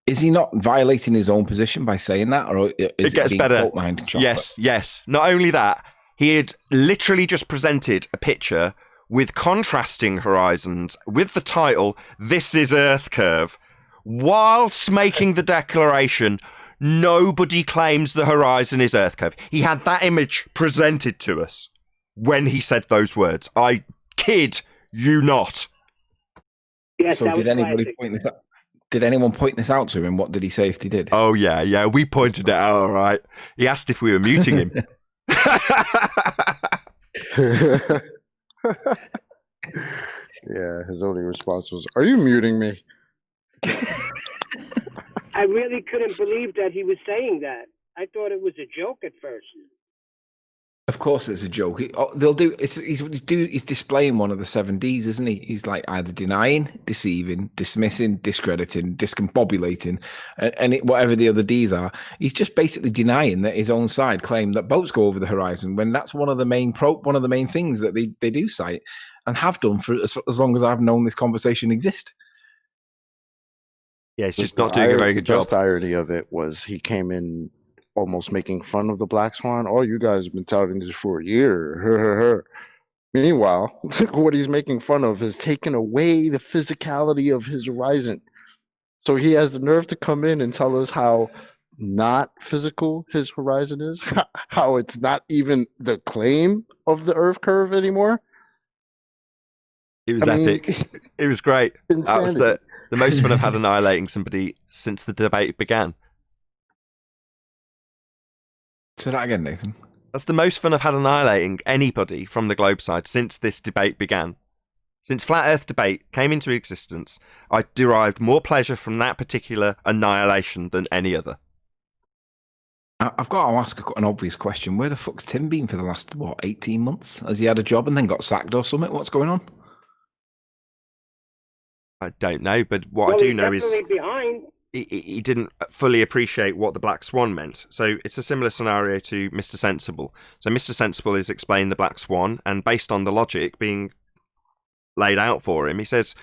Is he not violating his own position by saying that, or is it gets better? Yes. Not only that, he had literally just presented a picture with contrasting horizons with the title, "This is Earth Curve," whilst making the declaration, nobody claims the horizon is Earth Curve. He had that image presented to us when he said those words. I kid you not. Yes, so did anybody point this out? Did anyone point this out to him? And what did he say if they did? Oh, yeah, we pointed it out, all right. He asked if we were muting him. Yeah, his only response was, "Are you muting me?" I really couldn't believe that he was saying that. I thought it was a joke at first. Of course, it's a joke. They'll do. He's displaying one of the 7Ds, isn't he? He's like either denying, deceiving, dismissing, discrediting, discombobulating, and whatever the other Ds are. He's just basically denying that his own side claimed that boats go over the horizon, when that's one of the main things that they do cite and have done for as long as I've known this conversation exist. Yeah, it's just not doing a very good job. The best irony of it was he came in almost making fun of the Black Swan. "Oh, you guys have been touting this for a year." Meanwhile, what he's making fun of has taken away the physicality of his horizon. So he has the nerve to come in and tell us how not physical his horizon is, how it's not even the claim of the Earth curve anymore. It was epic. It was great. Insanity. That was the most fun I've had annihilating somebody since the debate began. Say that again, Nathan. That's the most fun I've had annihilating anybody from the globe side since this debate began. Since Flat Earth debate came into existence, I derived more pleasure from that particular annihilation than any other. I've got to ask an obvious question. Where the fuck's Tim been for the last, 18 months? Has he had a job and then got sacked or something? What's going on? I don't know, but what I do know is behind. He didn't fully appreciate what the Black Swan meant. So it's a similar scenario to Mr. Sensible. So Mr. Sensible is explaining the Black Swan, and based on the logic being laid out for him, he says,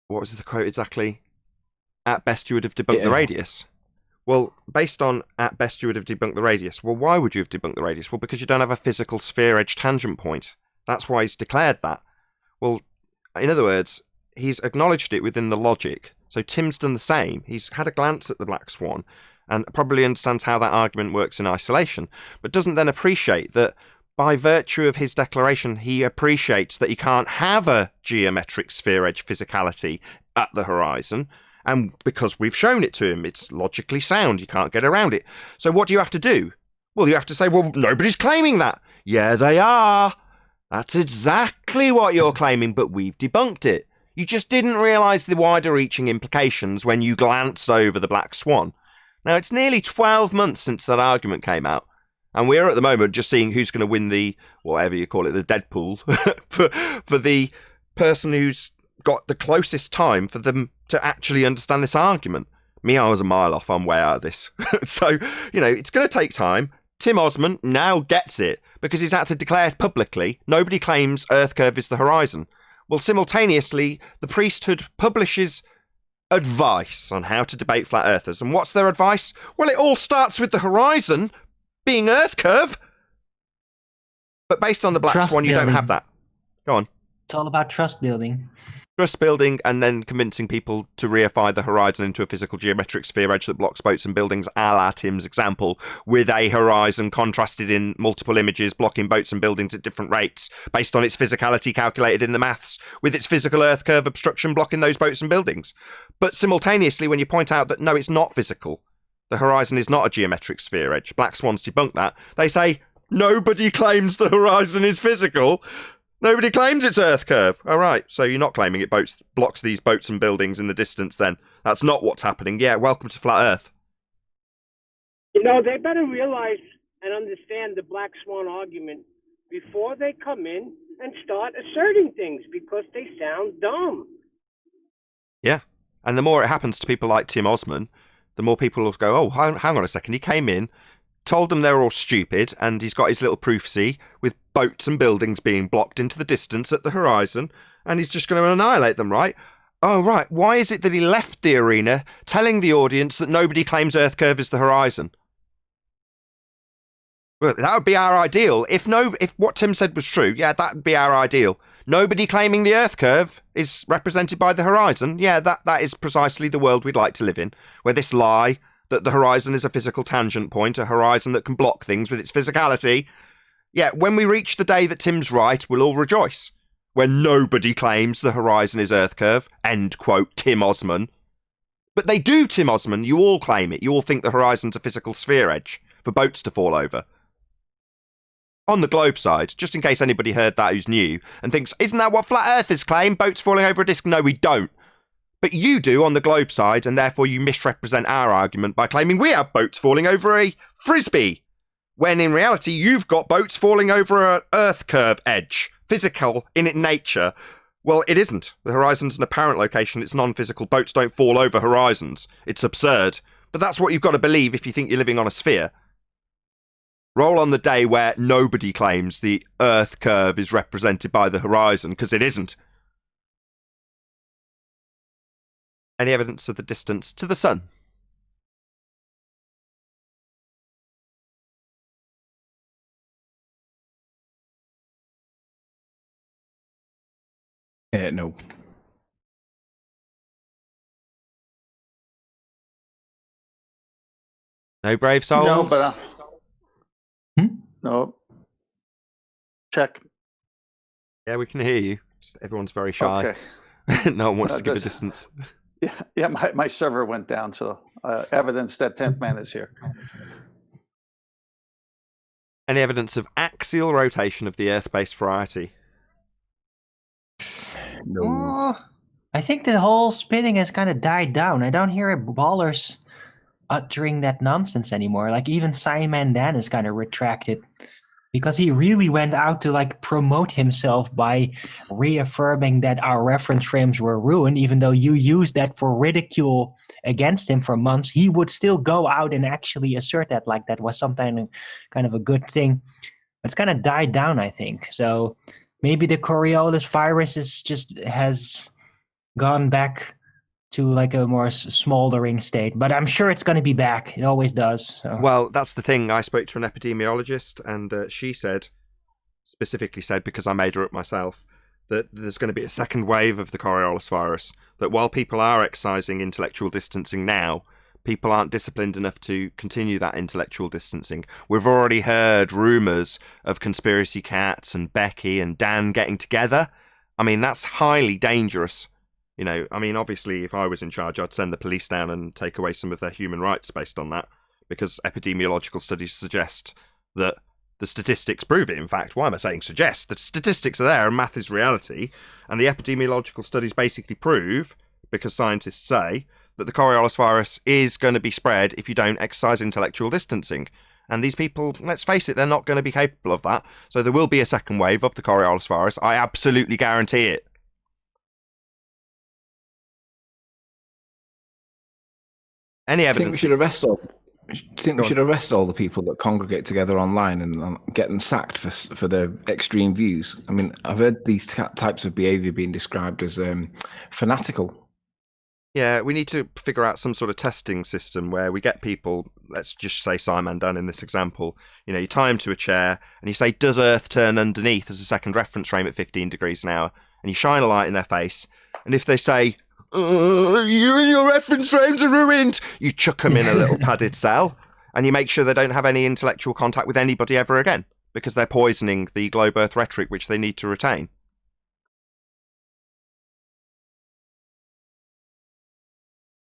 what was the quote exactly? At best, you would have debunked the radius. Well, based on at best, you would have debunked the radius. Well, why would you have debunked the radius? Well, because you don't have a physical sphere edge tangent point. That's why he's declared that. Well, in other words, he's acknowledged it within the logic. So Tim's done the same. He's had a glance at the Black Swan and probably understands how that argument works in isolation, but doesn't then appreciate that by virtue of his declaration, he appreciates that he can't have a geometric sphere edge physicality at the horizon. And because we've shown it to him, it's logically sound. You can't get around it. So what do you have to do? Well, you have to say, well, nobody's claiming that. Yeah, they are. That's exactly what you're claiming, but we've debunked it. You just didn't realise the wider reaching implications when you glanced over the Black Swan. Now, it's nearly 12 months since that argument came out, and we're at the moment just seeing who's going to win the, whatever you call it, the Deadpool, for the person who's got the closest time for them to actually understand this argument. Me, I was a mile off. I'm way out of this. So, it's going to take time. Tim Osman now gets it because he's had to declare publicly, nobody claims Earth curve is the horizon. Well, simultaneously, the priesthood publishes advice on how to debate flat earthers. And what's their advice? Well, it all starts with the horizon being Earth curve. But based on the Black Swan, you don't have that. Go on. It's all about trust building. Trust building and then convincing people to reify the horizon into a physical geometric sphere edge that blocks boats and buildings, a la Tim's example, with a horizon contrasted in multiple images, blocking boats and buildings at different rates, based on its physicality calculated in the maths, with its physical Earth curve obstruction blocking those boats and buildings. But simultaneously, when you point out that, no, it's not physical, the horizon is not a geometric sphere edge, Black Swans debunk that, they say, nobody claims the horizon is physical. Nobody claims it's Earth curve. All right, so you're not claiming it blocks these boats and buildings in the distance then. That's not what's happening. Yeah, welcome to Flat Earth. They better realize and understand the Black Swan argument before they come in and start asserting things because they sound dumb. Yeah. And the more it happens to people like Tim Osman, the more people will go, oh, hang on a second. He came in, told them they were all stupid, and he's got his little proofsy with boats and buildings being blocked into the distance at the horizon, and he's just going to annihilate them, right? Oh, right. Why is it that he left the arena telling the audience that nobody claims Earth curve is the horizon? Well, that would be our ideal. If what Tim said was true, yeah, that would be our ideal. Nobody claiming the Earth curve is represented by the horizon. Yeah, that is precisely the world we'd like to live in, where this lie that the horizon is a physical tangent point, a horizon that can block things with its physicality. Yeah, when we reach the day that Tim's right, we'll all rejoice. When nobody claims the horizon is Earth curve, end quote, Tim Osman. But they do, Tim Osman. You all claim it. You all think the horizon's a physical sphere edge for boats to fall over. On the globe side, just in case anybody heard that who's new and thinks, isn't that what flat earthers claim? Boats falling over a disk? No, we don't. But you do on the globe side, and therefore you misrepresent our argument by claiming we have boats falling over a frisbee, when in reality you've got boats falling over an Earth curve edge, physical in its nature. Well, it isn't. The horizon's an apparent location. It's non-physical. Boats don't fall over horizons. It's absurd. But that's what you've got to believe if you think you're living on a sphere. Roll on the day where nobody claims the Earth curve is represented by the horizon, because it isn't. Any evidence of the distance to the sun? No. No brave souls? No, but no. Check. Yeah, we can hear you. Just everyone's very shy. Okay. No one wants to give a distance. Yeah. My server went down, so evidence that 10th man is here. Any evidence of axial rotation of the Earth-based variety? No. Oh, I think the whole spinning has kind of died down. I don't hear ballers uttering that nonsense anymore. Like even Simon Dan is kind of retracted because he really went out to like promote himself by reaffirming that our reference frames were ruined. Even though you used that for ridicule against him for months, he would still go out and actually assert that like that was something kind of a good thing. It's kind of died down, I think. So maybe the Coriolis virus has gone back to like a more smoldering state, but I'm sure it's going to be back. It always does. So. Well, that's the thing. I spoke to an epidemiologist, and she specifically said, because I made her up myself, that there's going to be a second wave of the Coriolis virus. That while people are exercising intellectual distancing now, people aren't disciplined enough to continue that intellectual distancing. We've already heard rumours of Conspiracy Cats and Becky and Dan getting together. I mean, that's highly dangerous. You know, I mean, obviously, if I was in charge, I'd send the police down and take away some of their human rights based on that, because epidemiological studies suggest that the statistics prove it. In fact, why am I saying suggest? The statistics are there and math is reality. And the epidemiological studies basically prove, because scientists say, that the Coriolis virus is going to be spread if you don't exercise intellectual distancing. And these people, let's face it, they're not going to be capable of that. So there will be a second wave of the Coriolis virus. I absolutely guarantee it. Any evidence? Do you think we should arrest all the people that congregate together online and get them sacked for their extreme views? I mean, I've heard these types of behaviour being described as fanatical. Yeah, we need to figure out some sort of testing system where we get people, let's just say Simon Dan in this example, you know, you tie him to a chair and you say, does Earth turn underneath as a second reference frame at 15 degrees an hour? And you shine a light in their face. And if they say, you and your reference frames are ruined, you chuck them in a little padded cell and you make sure they don't have any intellectual contact with anybody ever again, because they're poisoning the globe Earth rhetoric which they need to retain.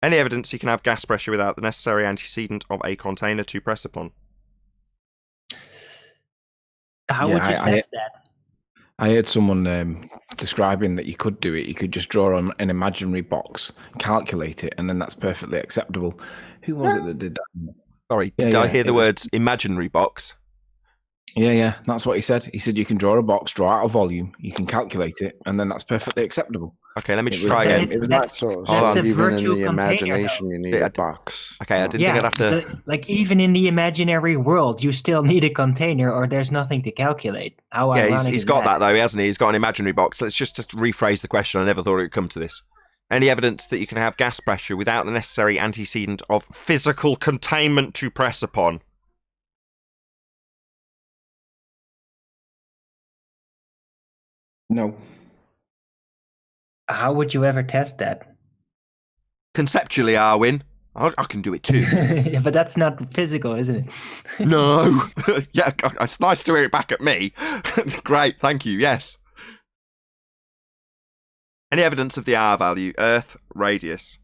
Any evidence you can have gas pressure without the necessary antecedent of a container to press upon? How would you test that? I heard someone describing that you could do it. You could just draw on an imaginary box, calculate it, and then that's perfectly acceptable. Who was it that did that? Sorry, did I hear the words imaginary box? Yeah, that's what he said. He said you can draw a box, draw out a volume, you can calculate it, and then that's perfectly acceptable. Okay, let me just It was, try again. It was That's- not so. that's So a even in virtual the container, imagination, you need Yeah, a box. Okay, I didn't think I'd have to. like even in the imaginary world, you still need a container, or there's nothing to calculate. How Yeah, ironic he's is got that though, hasn't he? He's got an imaginary box. Let's just rephrase the question. I never thought it would come to this. Any evidence that you can have gas pressure without the necessary antecedent of physical containment to press upon? No. How would you ever test that? Conceptually, Arwin, I can do it too. But that's not physical, isn't it? No. Yeah, it's nice to hear it back at me. Great, thank you, yes. Any evidence of the R value, Earth, radius?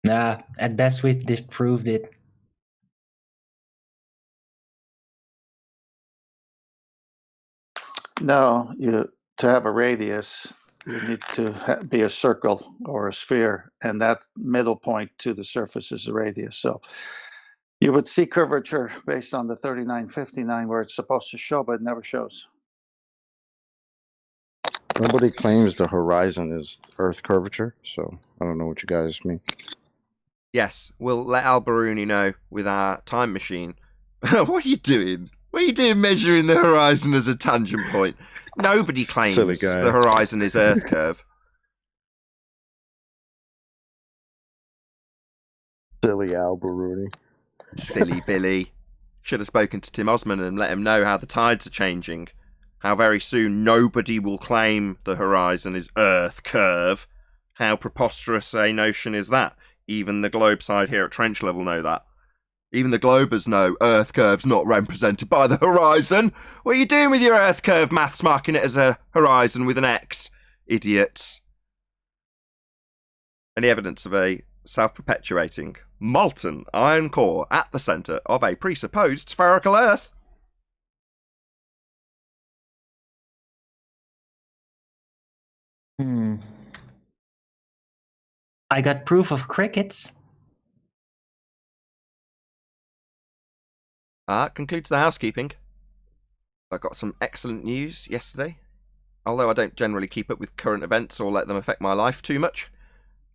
Nah, at best we've disproved it. No, to have a radius, you need to be a circle or a sphere, and that middle point to the surface is the radius. So you would see curvature based on the 3959 where it's supposed to show, but it never shows. Nobody claims the horizon is Earth curvature, so I don't know what you guys mean. Yes, we'll let Alberuni know with our time machine. What are you doing? What are you doing measuring the horizon as a tangent point? Nobody claims Silly guy. the horizon is Earth curve. Silly Alberuni. Silly Billy. Should have spoken to Tim Osman and let him know how the tides are changing. How very soon nobody will claim the horizon is Earth curve. How preposterous a notion is that? Even the globe side here at Trench Level know that. Even the globers know Earth curve's not represented by the horizon. What are you doing with your Earth curve maths marking it as a horizon with an X? Idiots. Any evidence of a self-perpetuating, molten iron core at the centre of a presupposed spherical Earth? I got proof of crickets. That concludes the housekeeping. I got some excellent news yesterday. Although I don't generally keep up with current events or let them affect my life too much.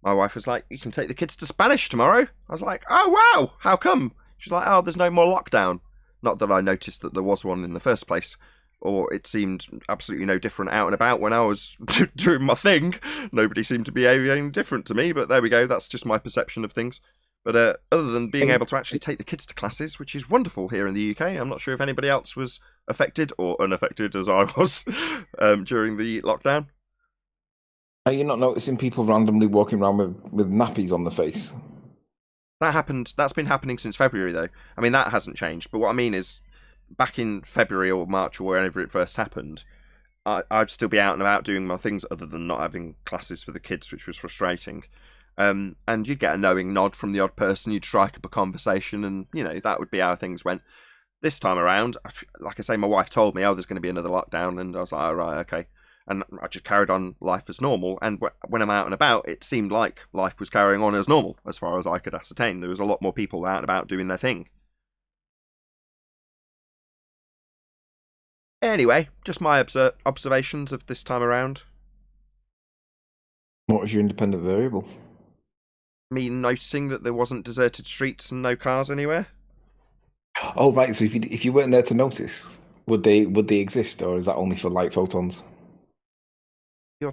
My wife was like, you can take the kids to Spanish tomorrow. I was like, oh wow, how come? She's like, oh, there's no more lockdown. Not that I noticed that there was one in the first place. Or it seemed absolutely no different out and about when I was doing my thing. Nobody seemed to be behaving different to me, but there we go, that's just my perception of things. But other than being able to actually take the kids to classes, which is wonderful here in the UK, I'm not sure if anybody else was affected or unaffected as I was during the lockdown. Are you not noticing people randomly walking around with nappies on the face? That happened. That's been happening since February, though. I mean, that hasn't changed. But what I mean is, back in February or March or wherever it first happened, I'd still be out and about doing my things other than not having classes for the kids, which was frustrating. And you'd get a knowing nod from the odd person, you'd strike up a conversation, and, you know, that would be how things went. This time around, like I say, my wife told me, oh, there's going to be another lockdown, and I was like, oh, right, okay. And I just carried on life as normal, and when I'm out and about, it seemed like life was carrying on as normal, as far as I could ascertain. There was a lot more people out and about doing their thing. Anyway, just my observations of this time around. What was your independent variable? Me noticing that there wasn't deserted streets and no cars anywhere. Oh, right. So if you weren't there to notice, would they exist, or is that only for light photons?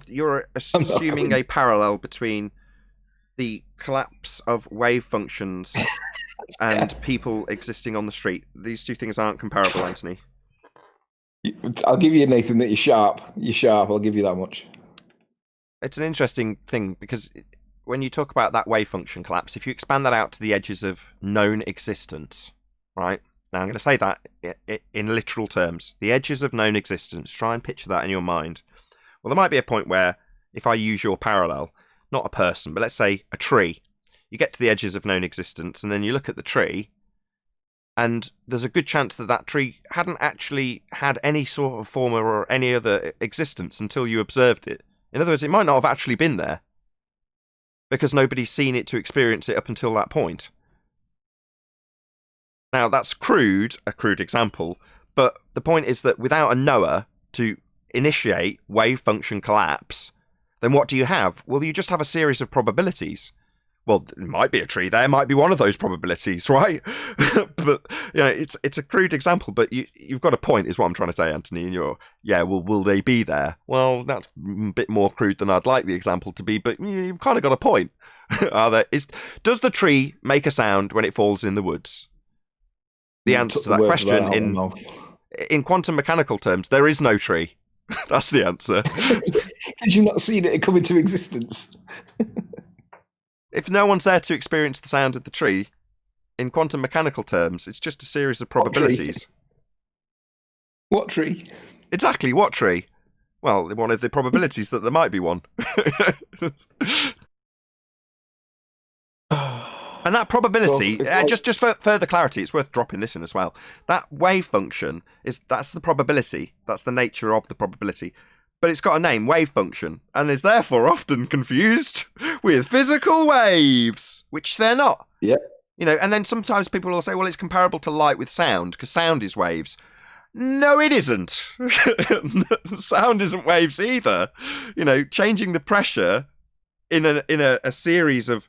You're assuming a parallel between the collapse of wave functions and people existing on the street. These two things aren't comparable, Anthony. I'll give you, Nathan, that you're sharp. You're sharp. I'll give you that much. It's an interesting thing because when you talk about that wave function collapse, if you expand that out to the edges of known existence, right? Now I'm going to say that in literal terms. The edges of known existence. Try and picture that in your mind. Well, there might be a point where, if I use your parallel, not a person, but let's say a tree, you get to the edges of known existence, and then you look at the tree, and there's a good chance that that tree hadn't actually had any sort of form or any other existence until you observed it. In other words, it might not have actually been there, because nobody's seen it to experience it up until that point. Now, that's a crude example, but the point is that without a knower to initiate wave function collapse, then what do you have? Well, you just have a series of probabilities. Well, it might be a tree there, might be one of those probabilities, right? But it's a crude example, but you've got a point, is what I'm trying to say, Anthony. And will they be there? Well, that's a bit more crude than I'd like the example to be, but you've kind of got a point. Does the tree make a sound when it falls in the woods? The answer to that question in quantum mechanical terms, there is no tree. That's the answer. Did you not see it come into existence? If no one's there to experience the sound of the tree, in quantum mechanical terms, it's just a series of probabilities. What tree? Exactly, what tree? Well, one of the probabilities that there might be one. And that probability, just for further clarity, it's worth dropping this in as well. That wave function, that's the probability. That's the nature of the probability. But it's got a name, wave function, and is therefore often confused with physical waves, which they're not. Yeah. And then sometimes people will say, well, it's comparable to light with sound, because sound is waves. No, it isn't. Sound isn't waves either. Changing the pressure in a series of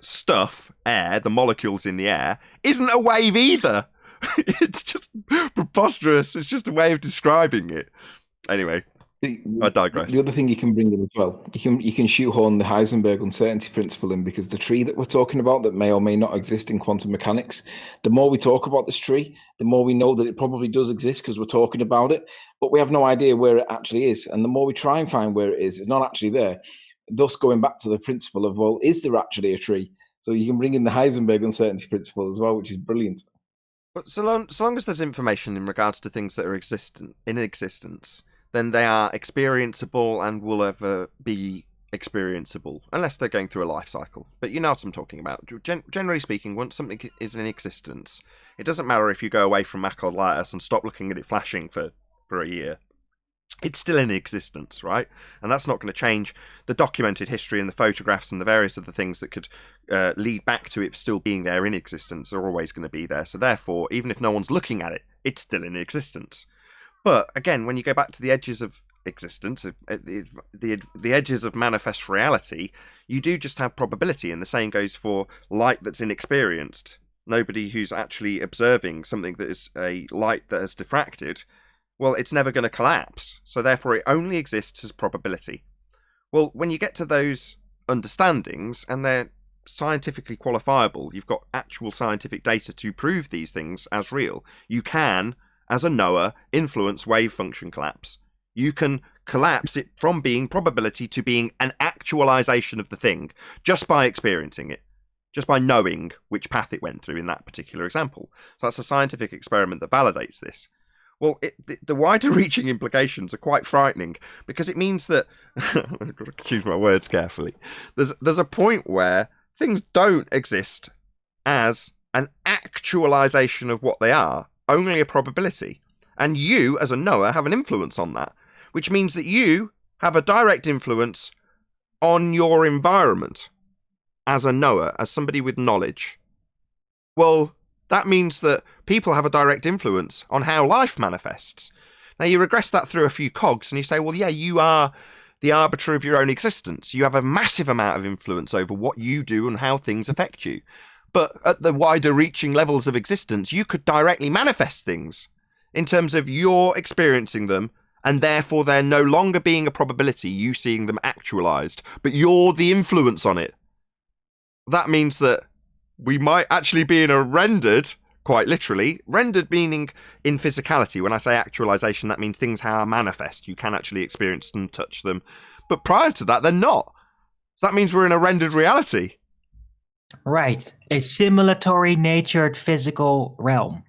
stuff, air, the molecules in the air, isn't a wave either. It's just preposterous. It's just a way of describing it. Anyway. I digress. The other thing you can bring in as well, you can shoehorn the Heisenberg uncertainty principle in, because the tree that we're talking about that may or may not exist in quantum mechanics, the more we talk about this tree, the more we know that it probably does exist because we're talking about it, but we have no idea where it actually is. And the more we try and find where it is, it's not actually there. Thus going back to the principle of, well, is there actually a tree? So you can bring in the Heisenberg uncertainty principle as well, which is brilliant. But so long as there's information in regards to things that are in existence, then they are experienceable and will ever be experienceable, unless they're going through a life cycle. But you know what I'm talking about. Generally speaking, once something is in existence, it doesn't matter if you go away from Mac or Lighthouse and stop looking at it flashing for a year. It's still in existence, right? And that's not going to change the documented history and the photographs and the various other things that could lead back to it still being there in existence are always going to be there. So therefore, even if no one's looking at it, it's still in existence. But again, when you go back to the edges of existence, the edges of manifest reality, you do just have probability, and the same goes for light that's inexperienced. Nobody who's actually observing something that is a light that has diffracted, well, it's never going to collapse, so therefore it only exists as probability. Well, when you get to those understandings, and they're scientifically qualifiable, you've got actual scientific data to prove these things as real, you can, as a knower, influence wave function collapse. You can collapse it from being probability to being an actualization of the thing just by experiencing it, just by knowing which path it went through in that particular example. So that's a scientific experiment that validates this. Well, the wider reaching implications are quite frightening, because it means that, I've got to choose my words carefully, there's a point where things don't exist as an actualization of what they are, only a probability. And you, as a knower, have an influence on that, which means that you have a direct influence on your environment as a knower, as somebody with knowledge. Well, that means that people have a direct influence on how life manifests. Now, you regress that through a few cogs and you say, well, yeah, you are the arbiter of your own existence. You have a massive amount of influence over what you do and how things affect you. But at the wider reaching levels of existence, you could directly manifest things in terms of you're experiencing them, and therefore they're no longer being a probability, you seeing them actualized, but you're the influence on it. That means that we might actually be in a rendered, quite literally, rendered meaning in physicality. When I say actualization, that means things are manifest. You can actually experience them, touch them. But prior to that, they're not. So that means we're in a rendered reality. Right. A simulatory natured physical realm.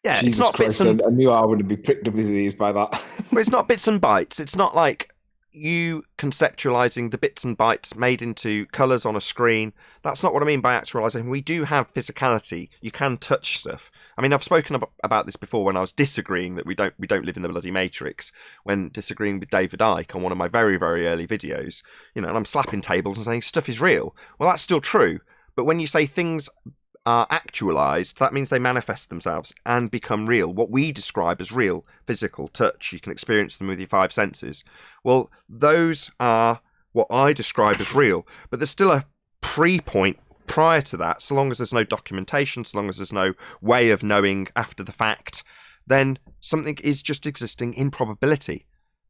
Yeah, Jesus it's not Christ, bits and... I knew I wouldn't be pricked up his ears by that. But it's not bits and bytes. It's not like you conceptualizing the bits and bytes made into colours on a screen. That's not what I mean by actualizing. We do have physicality. You can touch stuff. I mean, I've spoken about this before when I was disagreeing that we don't live in the bloody Matrix, when disagreeing with David Icke on one of my very, very early videos, and I'm slapping tables and saying stuff is real. Well, that's still true. But when you say things are actualized, that means they manifest themselves and become real. What we describe as real, physical, touch, you can experience them with your five senses. Well, those are what I describe as real, but there's still a pre-point prior to that. So long as there's no documentation, so long as there's no way of knowing after the fact, then something is just existing in probability,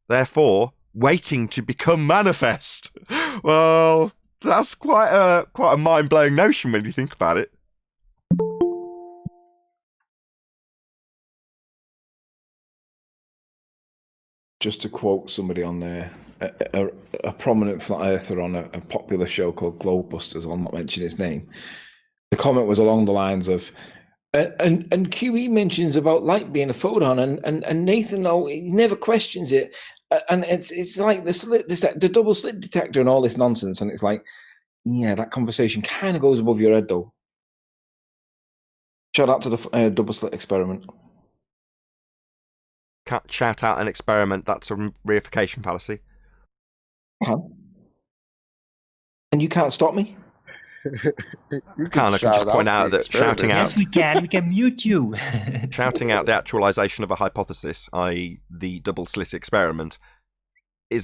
therefore waiting to become manifest. Well, that's quite a mind-blowing notion when you think about it. Just to quote somebody on there, a prominent flat earther on a popular show called Globebusters, I'll not mention his name. The comment was along the lines of, and QE mentions about light being a photon, and Nathan, though, he never questions it, and it's like the double slit detector and all this nonsense, and it's like, yeah, that conversation kind of goes above your head, though. Shout out to the double slit experiment. Can't shout out an experiment. That's a reification fallacy. Can. And you can't stop me? I can just point out that shouting out... Yes, we can. We can mute you. Shouting out the actualization of a hypothesis, i.e. the double slit experiment, it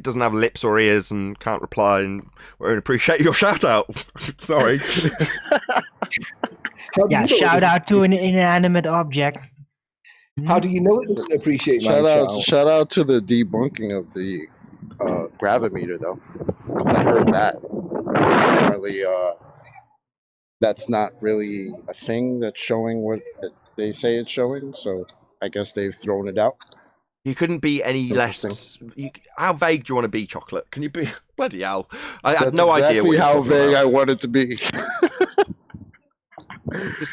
doesn't have lips or ears and can't reply, and won't appreciate your shout out. Sorry. Yeah, shout out to an inanimate object. How do you know it doesn't appreciate my shout out to the debunking of the gravimeter, though. I heard that. Apparently, that's not really a thing that's showing what they say it's showing, so I guess they've thrown it out. You couldn't be any less... how vague do you want to be, Chocolate? Can you be... Bloody hell. I had no idea what how vague I want it to be. Just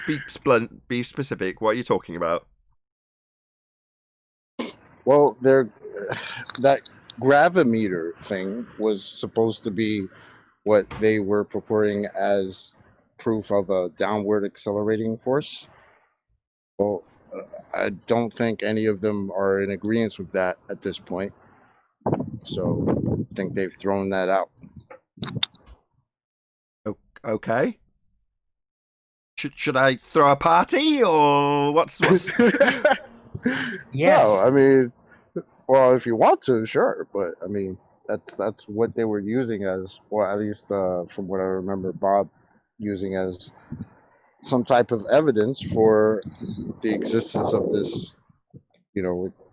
be specific. What are you talking about? Well, that gravimeter thing was supposed to be what they were purporting as proof of a downward accelerating force. Well, I don't think any of them are in agreement with that at this point. So I think they've thrown that out. Okay. Should I throw a party, or what's... Yes. No, I mean, well, if you want to, sure, but I mean, that's what they were using as, well, at least from what I remember, Bob using as some type of evidence for the existence of this,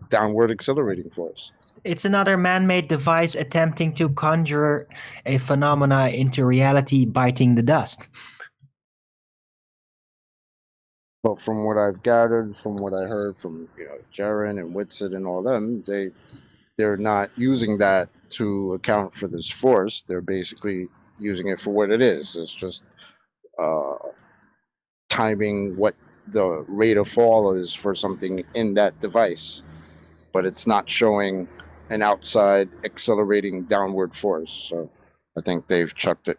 downward accelerating force. It's another man-made device attempting to conjure a phenomena into reality, biting the dust. But from what I've gathered, from what I heard from Jaren and Whitsitt and all them, they're not using that to account for this force. They're basically using it for what it is. It's just timing what the rate of fall is for something in that device, but it's not showing an outside accelerating downward force. So I think they've chucked it.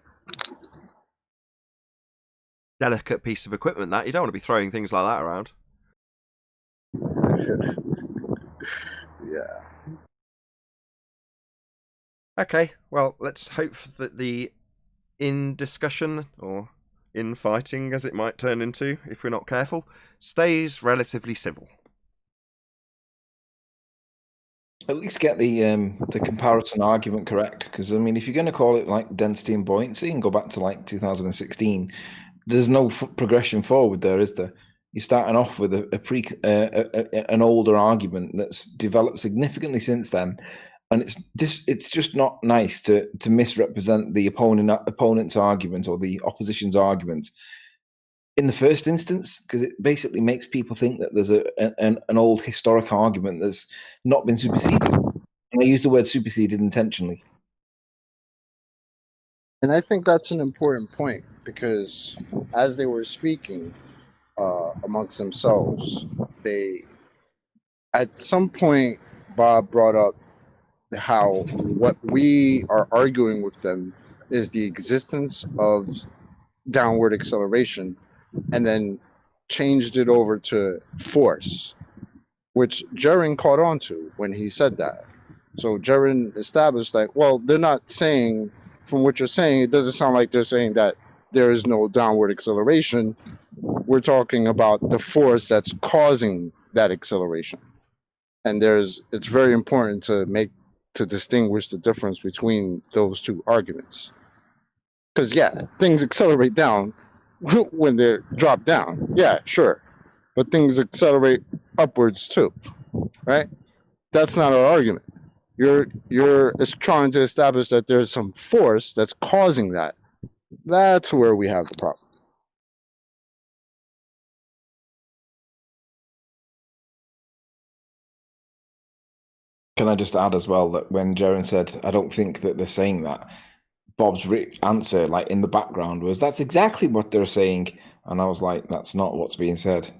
Delicate piece of equipment, that. You don't want to be throwing things like that around. Yeah. Okay, well, let's hope that the discussion, or infighting as it might turn into if we're not careful, stays relatively civil. At least get the comparison argument correct, because I mean, if you're going to call it like density and buoyancy and go back to like 2016, there's no progression forward there, is there? You're starting off with an older argument that's developed significantly since then, and it's just not nice to misrepresent the opponent's argument or the opposition's argument in the first instance, because it basically makes people think that there's an old historic argument that's not been superseded. And I use the word superseded intentionally. And I think that's an important point, because as they were speaking amongst themselves, at some point, Bob brought up how what we are arguing with them is the existence of downward acceleration, and then changed it over to force, which Jaren caught on to when he said that. So Jaren established that, well, they're not saying, from what you're saying, it doesn't sound like they're saying that there is no downward acceleration. We're talking about the force that's causing that acceleration. And it's very important to make to distinguish the difference between those two arguments. Because, yeah, things accelerate down when they're dropped down. Yeah, sure. But things accelerate upwards too, right? That's not our argument. You're trying to establish that there's some force that's causing that. That's where we have the problem. Can I just add as well that when Jaron said, I don't think that they're saying that, Bob's answer, like in the background, was, that's exactly what they're saying. And I was like, that's not what's being said.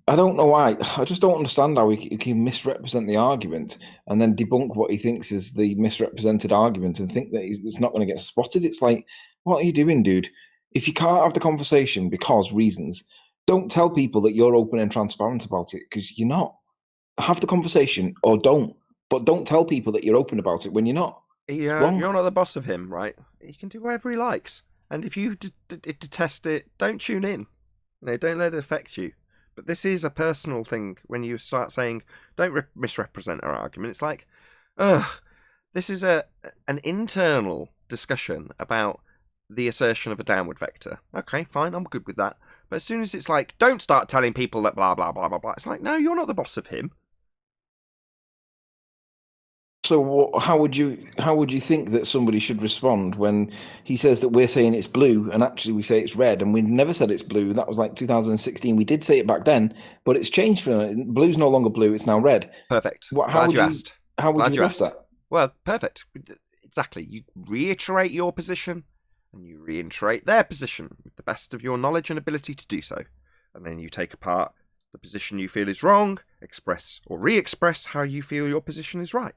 I don't know why. I just don't understand how he can misrepresent the argument and then debunk what he thinks is the misrepresented argument and think that it's not going to get spotted. It's like, what are you doing, dude? If you can't have the conversation because reasons, don't tell people that you're open and transparent about it, because you're not. Have the conversation or don't, but don't tell people that you're open about it when you're not. You're not the boss of him, right? He can do whatever he likes. And if you detest it, don't tune in. Don't let it affect you. But this is a personal thing when you start saying, don't misrepresent our argument. It's like, this is an internal discussion about the assertion of a downward vector. Okay, fine, I'm good with that. But as soon as it's like, don't start telling people that blah, blah, blah, blah, blah, it's like, no, you're not the boss of him. So how would you think that somebody should respond when he says that we're saying it's blue and actually we say it's red, and we never said it's blue? That was like 2016. We did say it back then, but it's changed. Blue's no longer blue; it's now red. Perfect. How would you asked. How would you address that? Well, perfect. Exactly. You reiterate your position, and you reiterate their position with the best of your knowledge and ability to do so, and then you take apart the position you feel is wrong, express or re-express how you feel your position is right.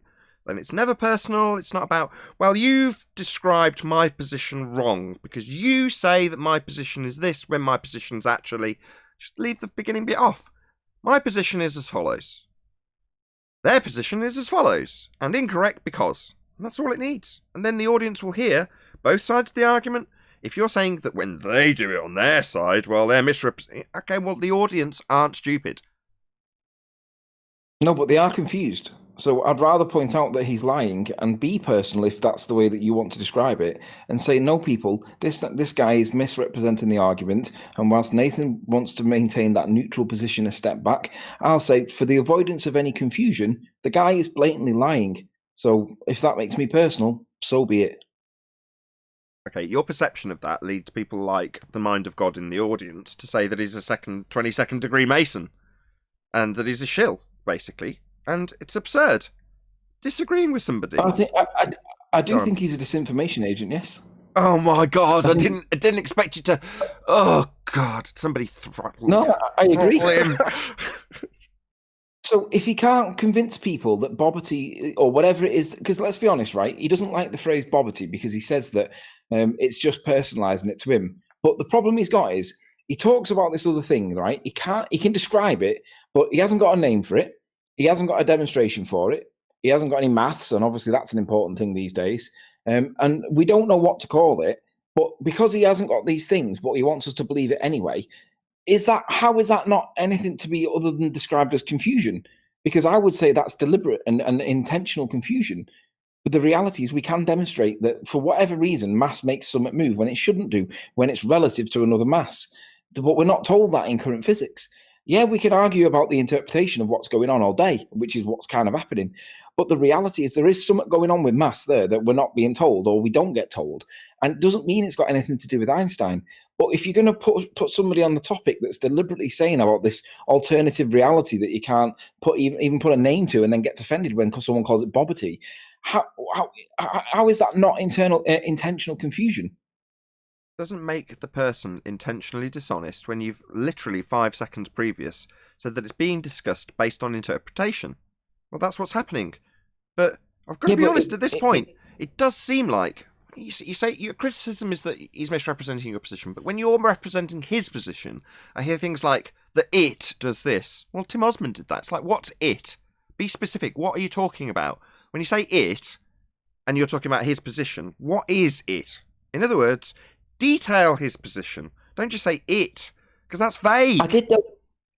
Then it's never personal. It's not about, well, you've described my position wrong because you say that my position is this when my position's actually... Just leave the beginning bit off. My position is as follows. Their position is as follows. And incorrect because. And that's all it needs. And then the audience will hear both sides of the argument. If you're saying that when they do it on their side, well, they're misrepresenting... Okay, well, the audience aren't stupid. No, but they are confused. So I'd rather point out that he's lying and be personal if that's the way that you want to describe it, and say, no, people, this guy is misrepresenting the argument, and whilst Nathan wants to maintain that neutral position a step back, I'll say, for the avoidance of any confusion, the guy is blatantly lying. So if that makes me personal, so be it. Okay, your perception of that leads people like the mind of God in the audience to say that he's a 22nd degree Mason, and that he's a shill, basically. And it's absurd. Disagreeing with somebody. I do think he's a disinformation agent, yes. Oh my God, I didn't expect you to... Oh God, somebody throttle No, I agree. him. So if he can't convince people that bobbity or whatever it is, because let's be honest, right? He doesn't like the phrase bobbity because he says that it's just personalising it to him. But the problem he's got is he talks about this other thing, right? He can describe it, but he hasn't got a name for it. He hasn't got a demonstration for it. He hasn't got any maths, and obviously that's an important thing these days. And we don't know what to call it, but because he hasn't got these things, but he wants us to believe it anyway, how is that not anything to be other than described as confusion? Because I would say that's deliberate and intentional confusion. But the reality is we can demonstrate that for whatever reason, mass makes something move when it shouldn't do, when it's relative to another mass. But we're not told that in current physics. Yeah, we can argue about the interpretation of what's going on all day, which is what's kind of happening. But the reality is there is something going on with mass there that we're not being told, or we don't get told. And it doesn't mean it's got anything to do with Einstein. But if you're going to put somebody on the topic that's deliberately saying about this alternative reality that you can't even put a name to and then gets offended when someone calls it bobbity, how is that not intentional confusion? Doesn't make the person intentionally dishonest when you've literally 5 seconds previous said that it's being discussed based on interpretation. Well, that's what's happening. But I've got to be honest, at this point, it does seem like you say your criticism is that he's misrepresenting your position, but when you're representing his position, I hear things like that it does this. Well, Tim Osmond did that. It's like, what's it? Be specific. What are you talking about? When you say it and you're talking about his position, what is it? In other words, detail his position. Don't just say it, because that's vague.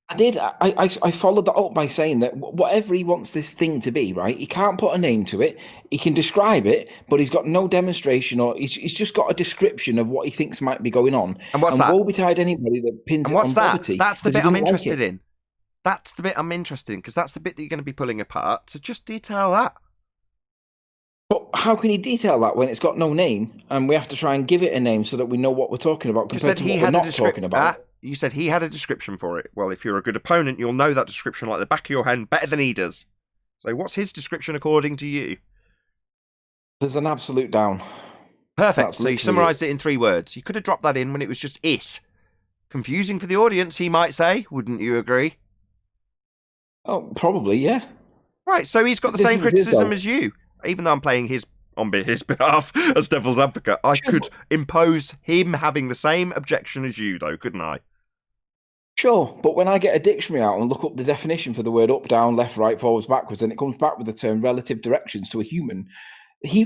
I did. I followed that up by saying that whatever he wants this thing to be, right? He can't put a name to it. He can describe it, but he's got no demonstration, or he's just got a description of what he thinks might be going on. And what's that? Woe betide anybody that pins And it what's on that? poverty. That's the 'cause he bit I'm doesn't like interested it. in. That's the bit I'm interested in, because that's the bit that you're going to be pulling apart. So just detail that. But how can he detail that when it's got no name, and we have to try and give it a name so that we know what we're talking about You compared said to he what we're had a not talking about? You said he had a description for it. Well, if you're a good opponent, you'll know that description like the back of your hand better than he does. So what's his description according to you? There's an absolute down. Perfect. That's So you literally summarised it in 3 words. You could have dropped that in when it was just it. Confusing for the audience, he might say. Wouldn't you agree? Oh, probably, yeah. Right, so he's got the same criticism as you. Even though I'm playing on his behalf as devil's advocate, I could impose him having the same objection as you, though, couldn't I? Sure, but when I get a dictionary out and look up the definition for the word up, down, left, right, forwards, backwards, and it comes back with the term relative directions to a human,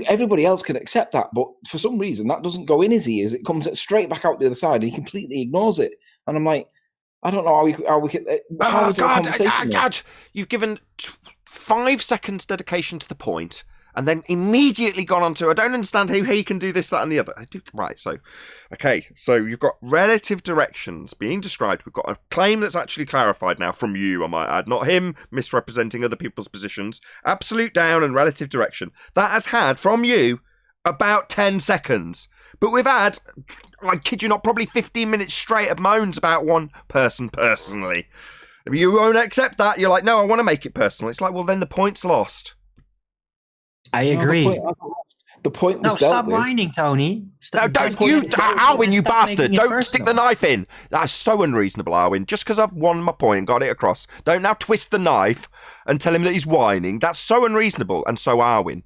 everybody else can accept that, but for some reason that doesn't go in his ears. It comes straight back out the other side, and he completely ignores it. And I'm like, I don't know how we can. How is it a conversation? God, you've given 5 seconds dedication to the point, and then immediately gone on to, I don't understand how he can do this, that, and the other. Right, so you've got relative directions being described. We've got a claim that's actually clarified now from you, I might add, not him misrepresenting other people's positions. Absolute down and relative direction. That has had, from you, about 10 seconds. But we've had, I kid you not, probably 15 minutes straight of moans about one person personally. You won't accept that. You're like, no, I want to make it personal. It's like, well, then the point's lost. I agree. The point was no, stop whining, Tony. No, don't you, Alwyn, you bastard! Don't stick the knife in. That's so unreasonable, Alwyn. Just because I've won my point and got it across, don't now twist the knife and tell him that he's whining. That's so unreasonable, and so Alwyn.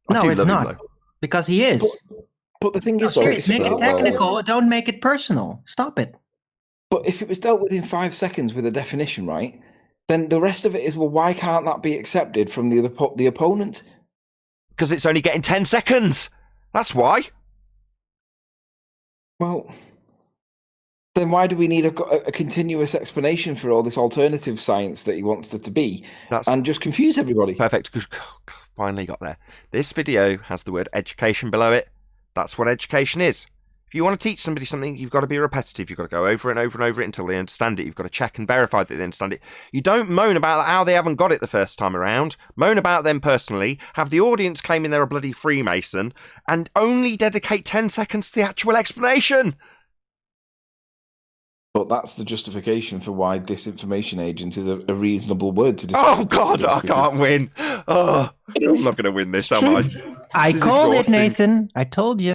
No, it's not, because he is. But the thing is, serious, make it technical. Don't make it personal. Stop it. But if it was dealt with in 5 seconds with a definition, right, then the rest of it is, well, why can't that be accepted from the opponent? Because it's only getting 10 seconds. That's why. Well, then why do we need a continuous explanation for all this alternative science that he wants it to be and just confuse everybody? Perfect. Finally got there. This video has the word education below it. That's what education is. If you want to teach somebody something, you've got to be repetitive. You've got to go over and over and over it until they understand it. You've got to check and verify that they understand it. You don't moan about how they haven't got it the first time around. Moan about them personally, have the audience claiming they're a bloody Freemason, and only dedicate 10 seconds to the actual explanation. But that's the justification for why disinformation agent is a reasonable word to describe. Oh, God, I can't win. Oh, I'm not going to win this, am I? I called it, Nathan. I told you.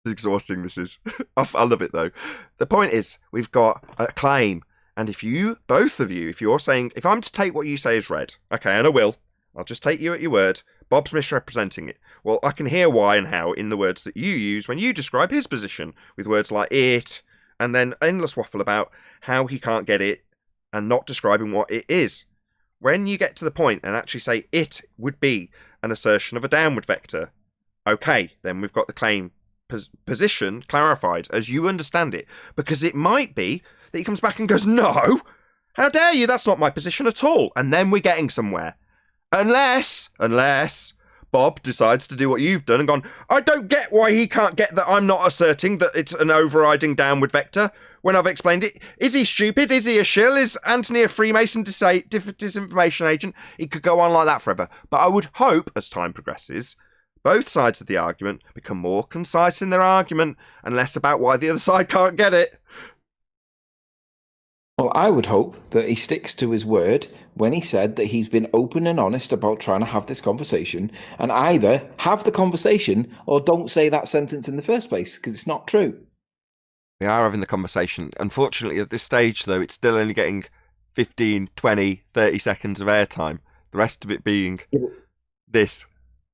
It's exhausting, this is. I love it, though. The point is, we've got a claim. And if you, both of you, if you're saying, if I'm to take what you say as read, okay, and I will, I'll just take you at your word, Bob's misrepresenting it. Well, I can hear why and how in the words that you use when you describe his position, with words like it, and then endless waffle about how he can't get it, and not describing what it is. When you get to the point and actually say it would be an assertion of a downward vector, okay, then we've got the claim position clarified as you understand it, because it might be that he comes back and goes, no, how dare you, that's not my position at all, and then we're getting somewhere. Unless Bob decides to do what you've done and gone, I don't get why he can't get that I'm not asserting that it's an overriding downward vector when I've explained it. Is he stupid? Is he a shill? Is Anthony a Freemason disinformation agent? He could go on like that forever. But I would hope, as time progresses, both sides of the argument become more concise in their argument and less about why the other side can't get it. Well, I would hope that he sticks to his word when he said that he's been open and honest about trying to have this conversation, and either have the conversation or don't say that sentence in the first place, because it's not true. We are having the conversation. Unfortunately, at this stage, though, it's still only getting 15, 20, 30 seconds of airtime. The rest of it being this.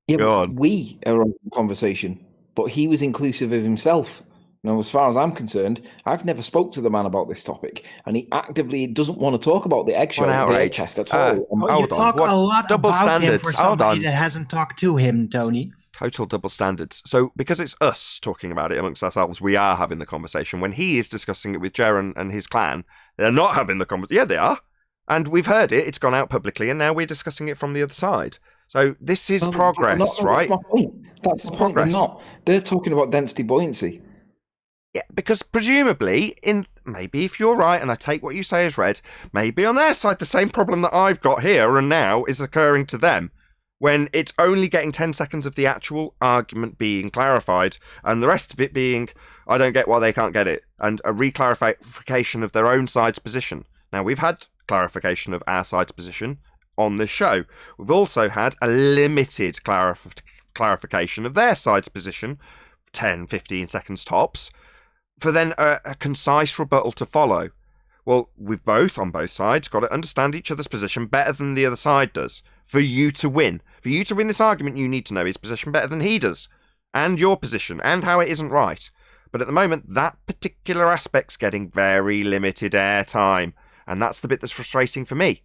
Yeah, but we are on the conversation, but he was inclusive of himself. Now, as far as I'm concerned, I've never spoke to the man about this topic, and he actively doesn't want to talk about the eggshell test at all. You talk a lot double about standards. him for somebody that hasn't talked to him, Tony. Total double standards. So, because it's us talking about it amongst ourselves, we are having the conversation. When he is discussing it with Jer and his clan, They're not having the conversation. Yeah, they are. And we've heard it. It's gone out publicly, and now we're discussing it from the other side. So this is progress, right? That's my point. That's the point. They're not. They're talking about density buoyancy. Yeah, because presumably, maybe if you're right, and I take what you say as read, maybe on their side the same problem that I've got here and now is occurring to them, when it's only getting 10 seconds of the actual argument being clarified, and the rest of it being, I don't get why they can't get it, and a reclarification of their own side's position. Now, we've had clarification of our side's position on this show. We've also had a limited clarification of their side's position, 10, 15 seconds tops, for then a concise rebuttal to follow. Well, we've both, on both sides, got to understand each other's position better than the other side does. For you to win. For you to win this argument, you need to know his position better than he does. And your position, and how it isn't right. But at the moment, that particular aspect's getting very limited airtime. And that's the bit that's frustrating for me.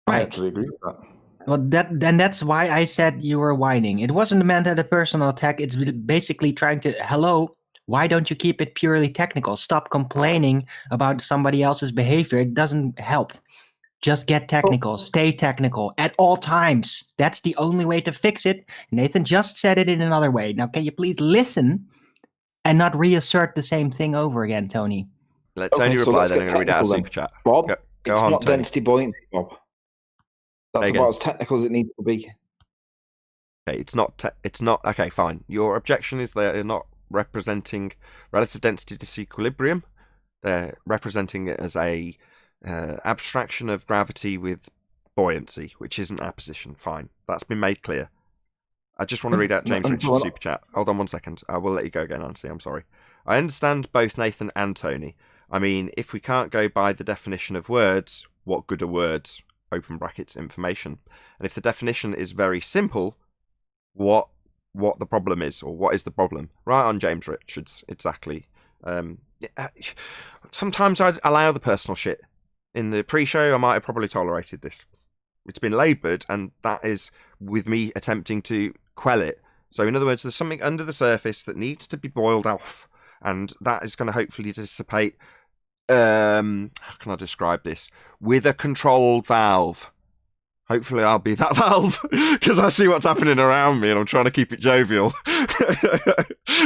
I actually agree with that. Well, that's why I said you were whining. It wasn't meant as a personal attack. It's basically trying to, hello, why don't you keep it purely technical? Stop complaining about somebody else's behavior. It doesn't help. Just get technical. Stay technical at all times. That's the only way to fix it. Nathan just said it in another way. Now, can you please listen and not reassert the same thing over again, Tony? Let Tony reply, then I'm going to read out a super chat. Bob, go it's on, not Tony. density buoyancy, Bob. That's about as technical as it needs to be. Okay, it's not. Okay, fine. Your objection is they're not representing relative density disequilibrium. They're representing it as a abstraction of gravity with buoyancy, which isn't our position. Fine, that's been made clear. I just want to read out James Richard's super chat. Hold on 1 second. I will let you go again, Nancy. I'm sorry. I understand both Nathan and Tony. I mean, if we can't go by the definition of words, what good are words? Open brackets, information. And if the definition is very simple, what the problem is, or what is the problem? Right on, James Richards, exactly. Sometimes I'd allow the personal shit. In the pre-show, I might have probably tolerated this. It's been laboured, and that is with me attempting to quell it. So in other words, there's something under the surface that needs to be boiled off, and that is going to hopefully dissipate. How can I describe this? With a controlled valve. Hopefully I'll be that valve, because I see what's happening around me and I'm trying to keep it jovial.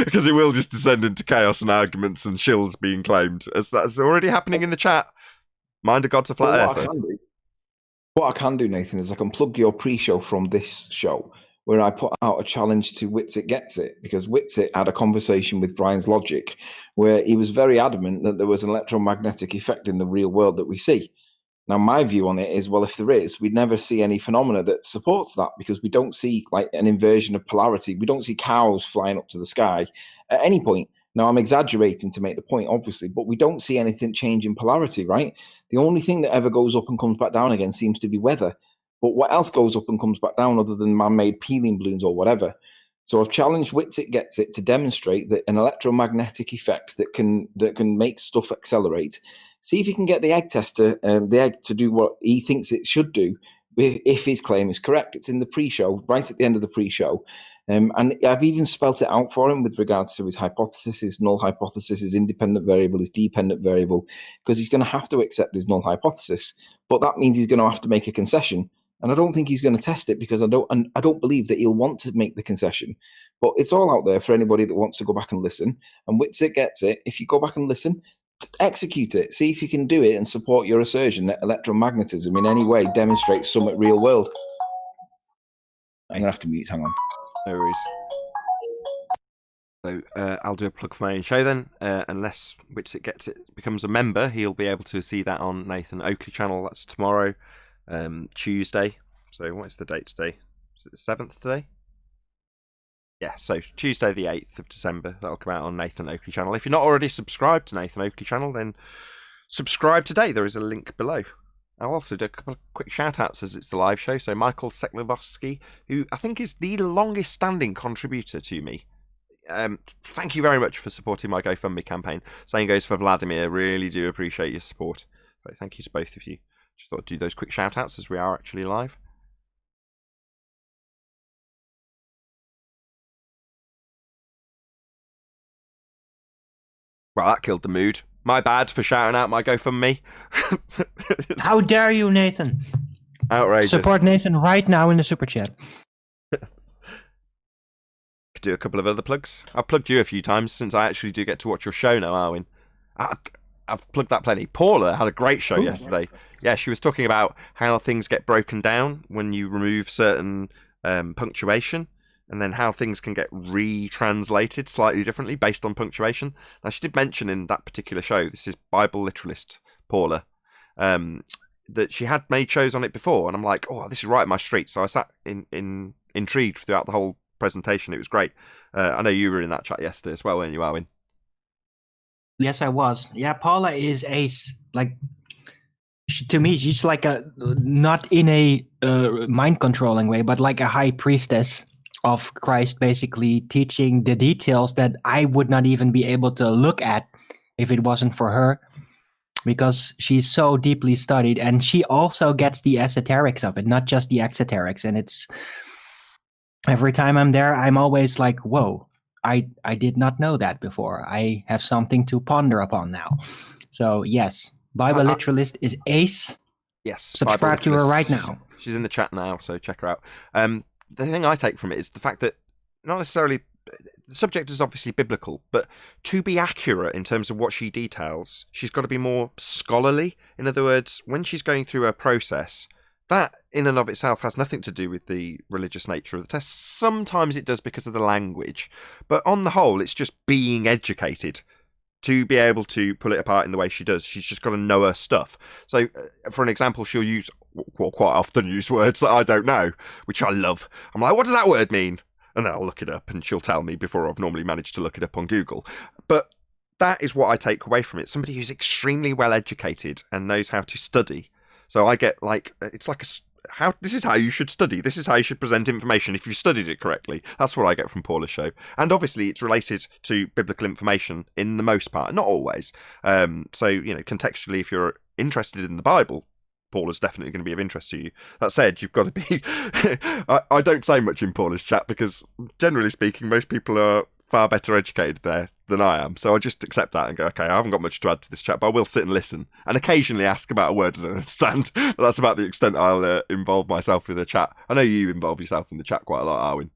Because it will just descend into chaos and arguments and shills being claimed, as that's already happening in the chat. Mind of God's a flat earther. What I can do, Nathan, is I can plug your pre-show from this show, where I put out a challenge to Witsit Gets It, because Witsit had a conversation with Brian's Logic, where he was very adamant that there was an electromagnetic effect in the real world that we see. Now, my view on it is, well, if there is, we'd never see any phenomena that supports that, because we don't see like an inversion of polarity. We don't see cows flying up to the sky at any point. Now, I'm exaggerating to make the point, obviously, but we don't see anything change in polarity, right? The only thing that ever goes up and comes back down again seems to be weather. But what else goes up and comes back down other than man-made peeling balloons or whatever? So I've challenged Witsit Gets It to demonstrate that an electromagnetic effect that can make stuff accelerate. See if he can get the egg to do what he thinks it should do, if his claim is correct. It's in the pre-show, right at the end of the pre-show. And I've even spelt it out for him with regards to his hypothesis, his null hypothesis, his independent variable, his dependent variable, because he's going to have to accept his null hypothesis. But that means he's going to have to make a concession. And I don't think he's going to test it, because I don't believe that he'll want to make the concession. But it's all out there for anybody that wants to go back and listen. And Witsit Gets It. If you go back and listen, execute it. See if you can do it and support your assertion that electromagnetism in any way demonstrates some real world. I'm going to have to mute. Hang on. No worries. So I'll do a plug for my own show then. Unless Witsit Gets It becomes a member, he'll be able to see that on Nathan Oakley channel. That's tomorrow. Tuesday. So what is the date today? Is it the 7th today? Yeah, so Tuesday the 8th of December. That'll come out on Nathan Oakley channel. If you're not already subscribed to Nathan Oakley channel, then subscribe today. There is a link below. I'll also do a couple of quick shout-outs as it's the live show. So Michael Seklovsky, who I think is the longest standing contributor to me. Thank you very much for supporting my GoFundMe campaign. Same goes for Vladimir. Really do appreciate your support. So thank you to both of you. Just thought I'd do those quick shout-outs as we are actually live. Well, that killed the mood. My bad for shouting out my GoFundMe. How dare you, Nathan? Outrageous. Support Nathan right now in the super chat. Could do a couple of other plugs. I've plugged you a few times since I actually do get to watch your show now, Arwin. I've plugged that plenty. Paula had a great show yesterday. Yeah, she was talking about how things get broken down when you remove certain punctuation, and then how things can get retranslated slightly differently based on punctuation. Now, she did mention in that particular show, this is Bible literalist Paula, that she had made shows on it before, and I'm like, oh, this is right up my street. So I sat intrigued throughout the whole presentation. It was great. I know you were in that chat yesterday as well, weren't you, Arwin? Yes, I was. Yeah, Paula is to me, she's like not in a mind controlling way, but like a high priestess of Christ, basically teaching the details that I would not even be able to look at if it wasn't for her, because she's so deeply studied, and she also gets the esoterics of it, not just the exoterics. And it's every time I'm there, I'm always like, whoa, I did not know that before. I have something to ponder upon now. So yes, Bible literalist is ace. Yes, subscribe to her right now. She's in the chat now, so check her out. The thing I take from it is the fact that not necessarily the subject is obviously biblical, but to be accurate in terms of what she details, she's got to be more scholarly. In other words, when she's going through her process, that in and of itself has nothing to do with the religious nature of the test. Sometimes it does because of the language, but on the whole, it's just being educated to be able to pull it apart in the way she does. She's just got to know her stuff. So, for an example, she'll use, well, quite often use words that I don't know, which I love. I'm like, what does that word mean? And then I'll look it up, and she'll tell me before I've normally managed to look it up on Google. But that is what I take away from it. Somebody who's extremely well educated and knows how to study. So I get like, it's like this is how you should study. This is how you should present information if you studied it correctly. That's what I get from Paula's show. And obviously it's related to biblical information in the most part, not always. So, you know, contextually, if you're interested in the Bible, Paula's definitely going to be of interest to you. That said, you've got to be... I don't say much in Paula's chat because, generally speaking, most people are far better educated there than I am. So I just accept that and go, okay, I haven't got much to add to this chat, but I will sit and listen and occasionally ask about a word I don't understand. But that's about the extent I'll involve myself with the chat. I know you involve yourself in the chat quite a lot, Arwin.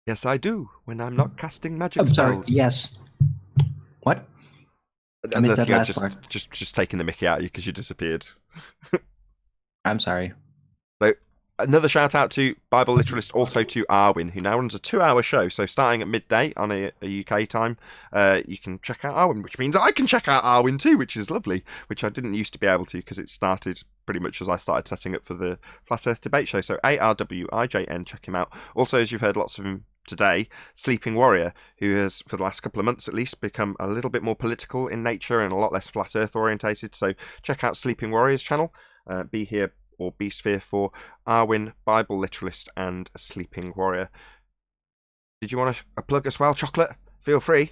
Yes, I do, when I'm not casting magic spells. Yes. What? I missed that last part. Just taking the mickey out of you because you disappeared. I'm sorry. So, another shout out to Bible literalist, also to Arwin, who now runs a 2-hour show. So starting at midday on a UK time, you can check out Arwin, which means I can check out Arwin too, which is lovely, which I didn't used to be able to because it started pretty much as I started setting up for the Flat Earth Debate Show. So ARWIJN, check him out. Also, as you've heard lots of him today, Sleeping Warrior, who has, for the last couple of months at least, become a little bit more political in nature and a lot less Flat Earth orientated. So check out Sleeping Warrior's channel. Be here or be sphere for Arwin, Bible literalist, and Sleeping Warrior. Did you want a plug as well, Chocolate? Feel free.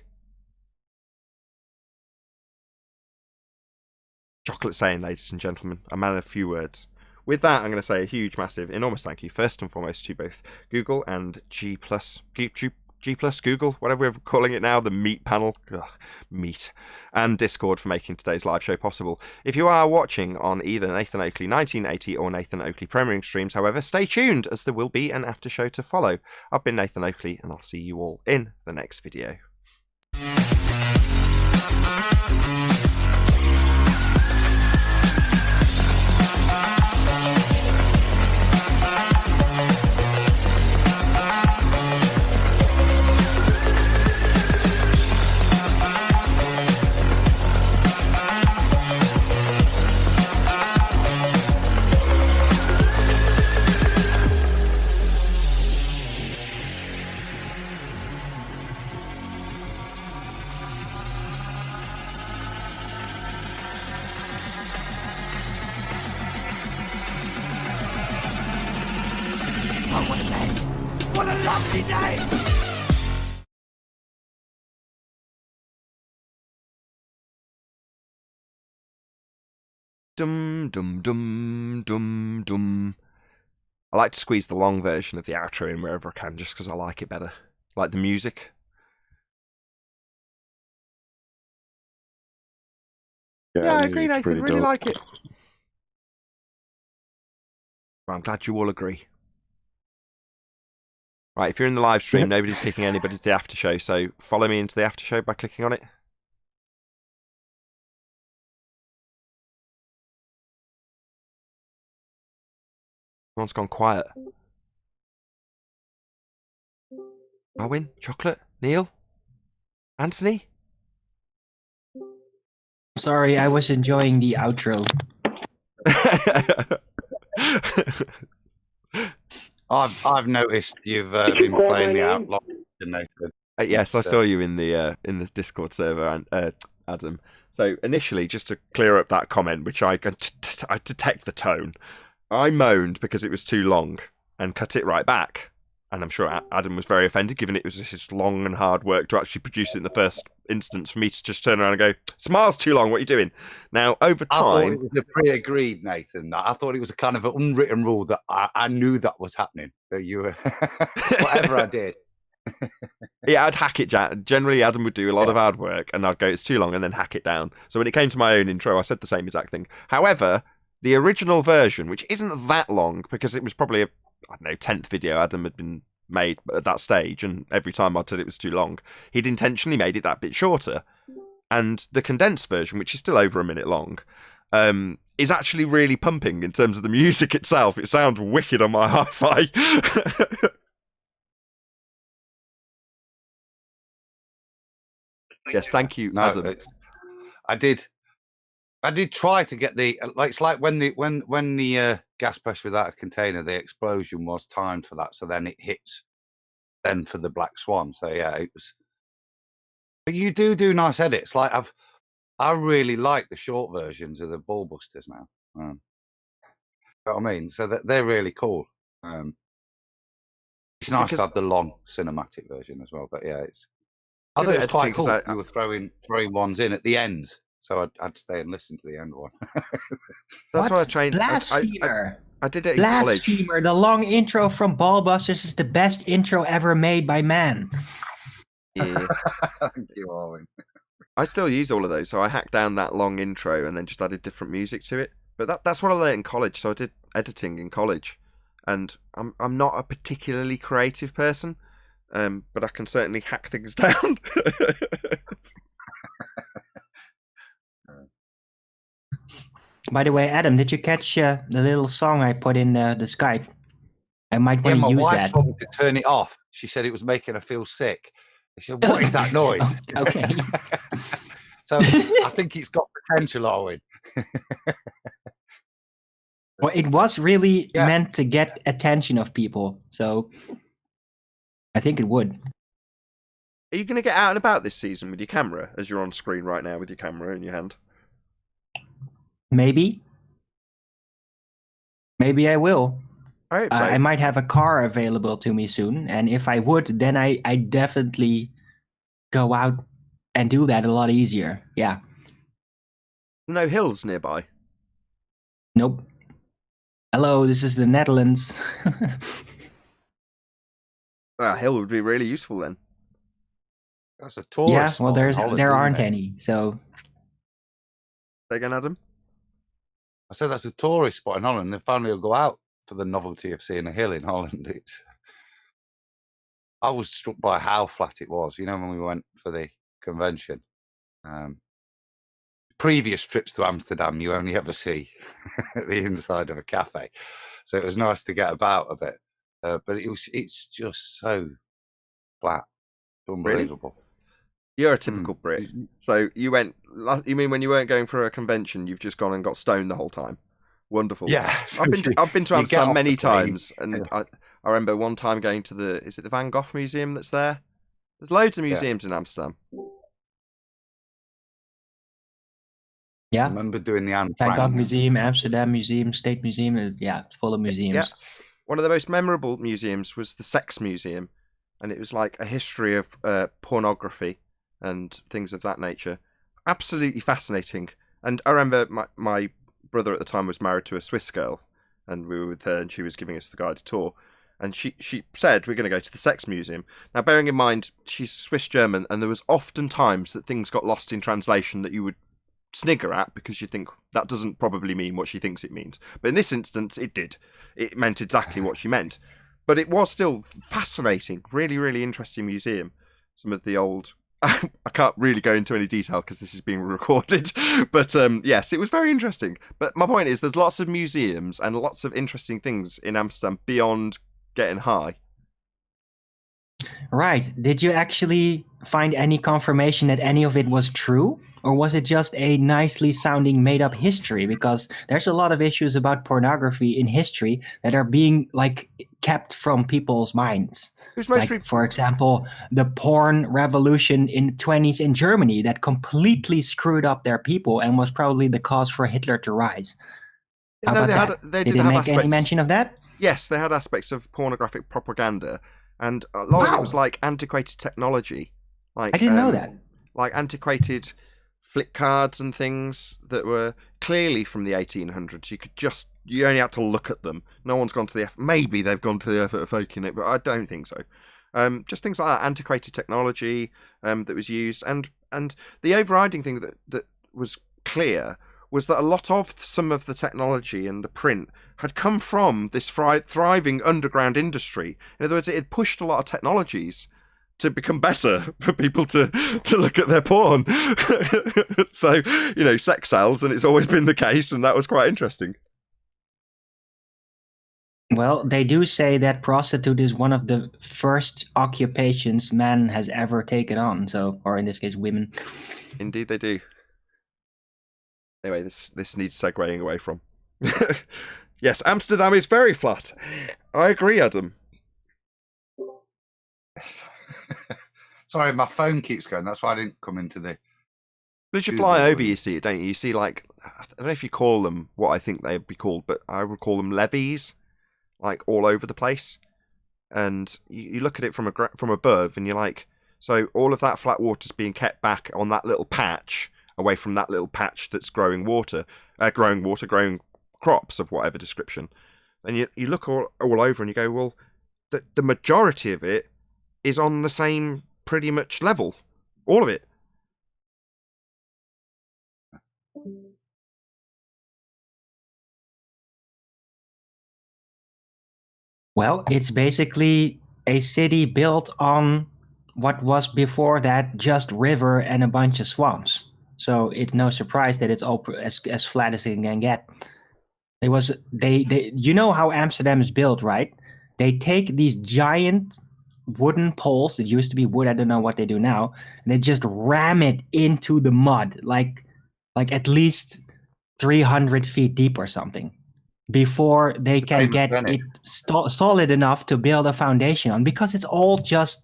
Chocolate saying, ladies and gentlemen, a man of few words. With that, I'm going to say a huge, massive, enormous thank you, first and foremost, to both Google and G+, Google, whatever we're calling it now, the Meet panel, Meet, and Discord for making today's live show possible. If you are watching on either Nathan Oakley 1980 or Nathan Oakley premiering streams, however, stay tuned as there will be an after show to follow. I've been Nathan Oakley, and I'll see you all in the next video. What a lovely day! Dum dum dum dum dum. I like to squeeze the long version of the outro in wherever I can, just because I like it better. like the music. Yeah, I agree, music's Nathan. pretty Really dope. like it. Well, I'm glad you all agree. Right, if you're in the live stream, nobody's kicking anybody to the after show, so follow me into the after show by clicking on it. Everyone's gone quiet. Arwin, Chocolate, Neil, Anthony. Sorry, I was enjoying the outro. I've noticed you've been playing the Outlaw, Nathan. Yes, I saw you in the Discord server, Adam. So initially, just to clear up that comment, which I detect the tone, I moaned because it was too long and cut it right back. And I'm sure Adam was very offended, given it was his long and hard work to actually produce it in the first instance, for me to just turn around and go, "Smile's too long, what are you doing?" Now, over I thought time... it was a pre-agreed, Nathan. I thought it was a kind of an unwritten rule that I knew that was happening, that you were... Whatever I did. Yeah, I'd hack it down. Generally, Adam would do a lot of hard work, and I'd go, "It's too long," and then hack it down. So when it came to my own intro, I said the same exact thing. However, the original version, which isn't that long, because it was probably 10th video Adam had been made at that stage, and every time I said it was too long, he'd intentionally made it that bit shorter. And the condensed version, which is still over a minute long, is actually really pumping in terms of the music itself. It sounds wicked on my hi-fi. Yes, thank you, Adam. I did try to get the it's like when the gas pressure without a container, the explosion was timed for that, so then it hits then for the Black Swan. So yeah, it was. But you do nice edits. Like I really like the short versions of the Ball Busters now. You know what I mean? So they're really cool. It's nice to have the long cinematic version as well. But yeah, I thought it was quite cool. You were throwing ones in at the end, so I'd stay and listen to the end one. That's what I trained. Blasphemer. I did it in college. Blasphemer. The long intro from Ballbusters is the best intro ever made by man. Yeah. Thank you, Arwin. I still use all of those, so I hacked down that long intro and then just added different music to it. But that's what I learned in college. So I did editing in college, and I'm not a particularly creative person, but I can certainly hack things down. By the way, Adam, did you catch the little song I put in the Skype? I might want to use that. My wife told me to turn it off. She said it was making her feel sick. She said, "What is that noise?" Okay. So I think it's got potential, Owen. Well, it was really meant to get attention of people, so I think it would. Are you going to get out and about this season with your camera, as you're on screen right now with your camera in your hand? Maybe I will. I hope so. I might have a car available to me soon, and if I would, then I definitely go out and do that a lot easier. Yeah. No hills nearby? Nope. Hello, this is the Netherlands. A hill would be really useful then. That's a tourist. Yeah, well, there aren't any, so. Say again, Adam? I said that's a tourist spot in Holland. They finally will go out for the novelty of seeing a hill in Holland. I was struck by how flat it was. You know, when we went for the convention. Previous trips to Amsterdam, you only ever see the inside of a cafe, so it was nice to get about a bit. But it's just so flat, unbelievable. Really? You're a typical Brit. So you mean when you weren't going for a convention, you've just gone and got stoned the whole time? Wonderful. Yeah. I've been to Amsterdam many times, and I remember one time going to the Van Gogh Museum that's there? There's loads of museums in Amsterdam. Yeah. I remember doing the Anne Van Gogh Frank Museum, Amsterdam Museum, State Museum. It's full of museums. Yeah. One of the most memorable museums was the Sex Museum, and it was like a history of pornography and things of that nature. Absolutely fascinating. And I remember my brother at the time was married to a Swiss girl, and we were with her, and she was giving us the guided tour. And she said, we're going to go to the sex museum. Now, bearing in mind, she's Swiss German, and there was often times that things got lost in translation that you would snigger at because you think that doesn't probably mean what she thinks it means. But in this instance, it did. It meant exactly what she meant. But it was still fascinating, really, really interesting museum. Some of the old... I can't really go into any detail because this is being recorded. But yes, it was very interesting. But my point is there's lots of museums and lots of interesting things in Amsterdam beyond getting high. Right. Did you actually find any confirmation that any of it was true? Or was it just a nicely sounding made up history? Because there's a lot of issues about pornography in history that are being like kept from people's minds. Like, for example, the porn revolution in the 20s in Germany that completely screwed up their people and was probably the cause for Hitler to rise. How about that? Did they make any mention of that? Yes, they had aspects of pornographic propaganda, and a lot of it was like antiquated technology. Like I didn't know that. Like antiquated flick cards and things that were clearly from the 1800s. You only had to look at them. No one's gone to the maybe they've gone to the effort of faking it, but I don't think so. Just things like that, antiquated technology that was used, and the overriding thing that was clear was that a lot of some of the technology and the print had come from this thriving underground industry. In other words, it had pushed a lot of technologies to become better for people to look at their porn. So, sex sells, and it's always been the case, and that was quite interesting. Well, they do say that prostitute is one of the first occupations man has ever taken on, or in this case, women. Indeed, they do. Anyway, this needs segueing away from. Yes, Amsterdam is very flat. I agree, Adam. Sorry, my phone keeps going. That's why I didn't come into the... As you fly over, you see it, don't you? You see, like, I don't know if you call them what I think they'd be called, but I would call them levees, like all over the place. And you look at it from above, and you're like, so all of that flat water's being kept back on that little patch, away from that little patch that's growing crops of whatever description. And you look all over and you go, well, the majority of it is on the same pretty much level. All of it. Well, it's basically a city built on what was before that just river and a bunch of swamps. So it's no surprise that it's all as flat as it can get. You know how Amsterdam is built, right? They take these giant wooden poles that used to be wood, I don't know what they do now, and they just ram it into the mud, like at least 300 feet deep or something, before they can get it solid enough to build a foundation on, because it's all just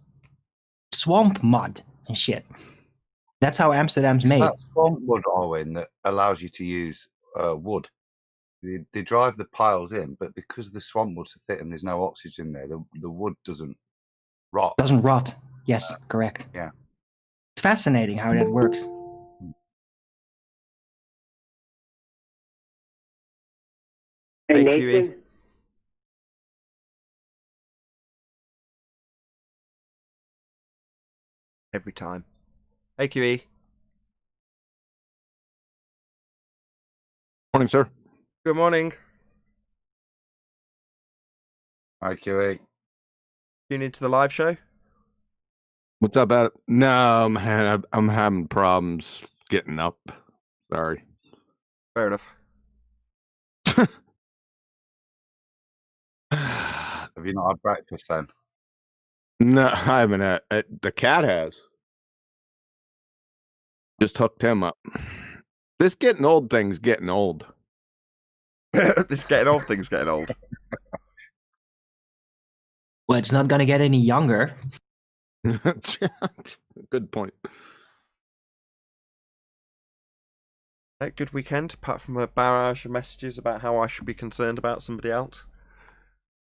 swamp mud and shit. That's how Amsterdam's made. That swamp mud, Owen, that allows you to use wood. They drive the piles in, but because the swamp mud's so thick and there's no oxygen there, the wood doesn't rot. Doesn't rot. Yes, correct. Yeah. Fascinating how that works. Hey, Nathan. Every time. Hey, QE. Morning, sir. Good morning. Hi, QE. Tune into the live show? What's up, Adam? No, man, I'm having problems getting up. Sorry. Fair enough. Have you not had breakfast then? No, I haven't. The cat has. Just hooked him up. This getting old thing's getting old. This getting old thing's getting old. Well, it's not going to get any younger. Good point. Good weekend, apart from a barrage of messages about how I should be concerned about somebody else.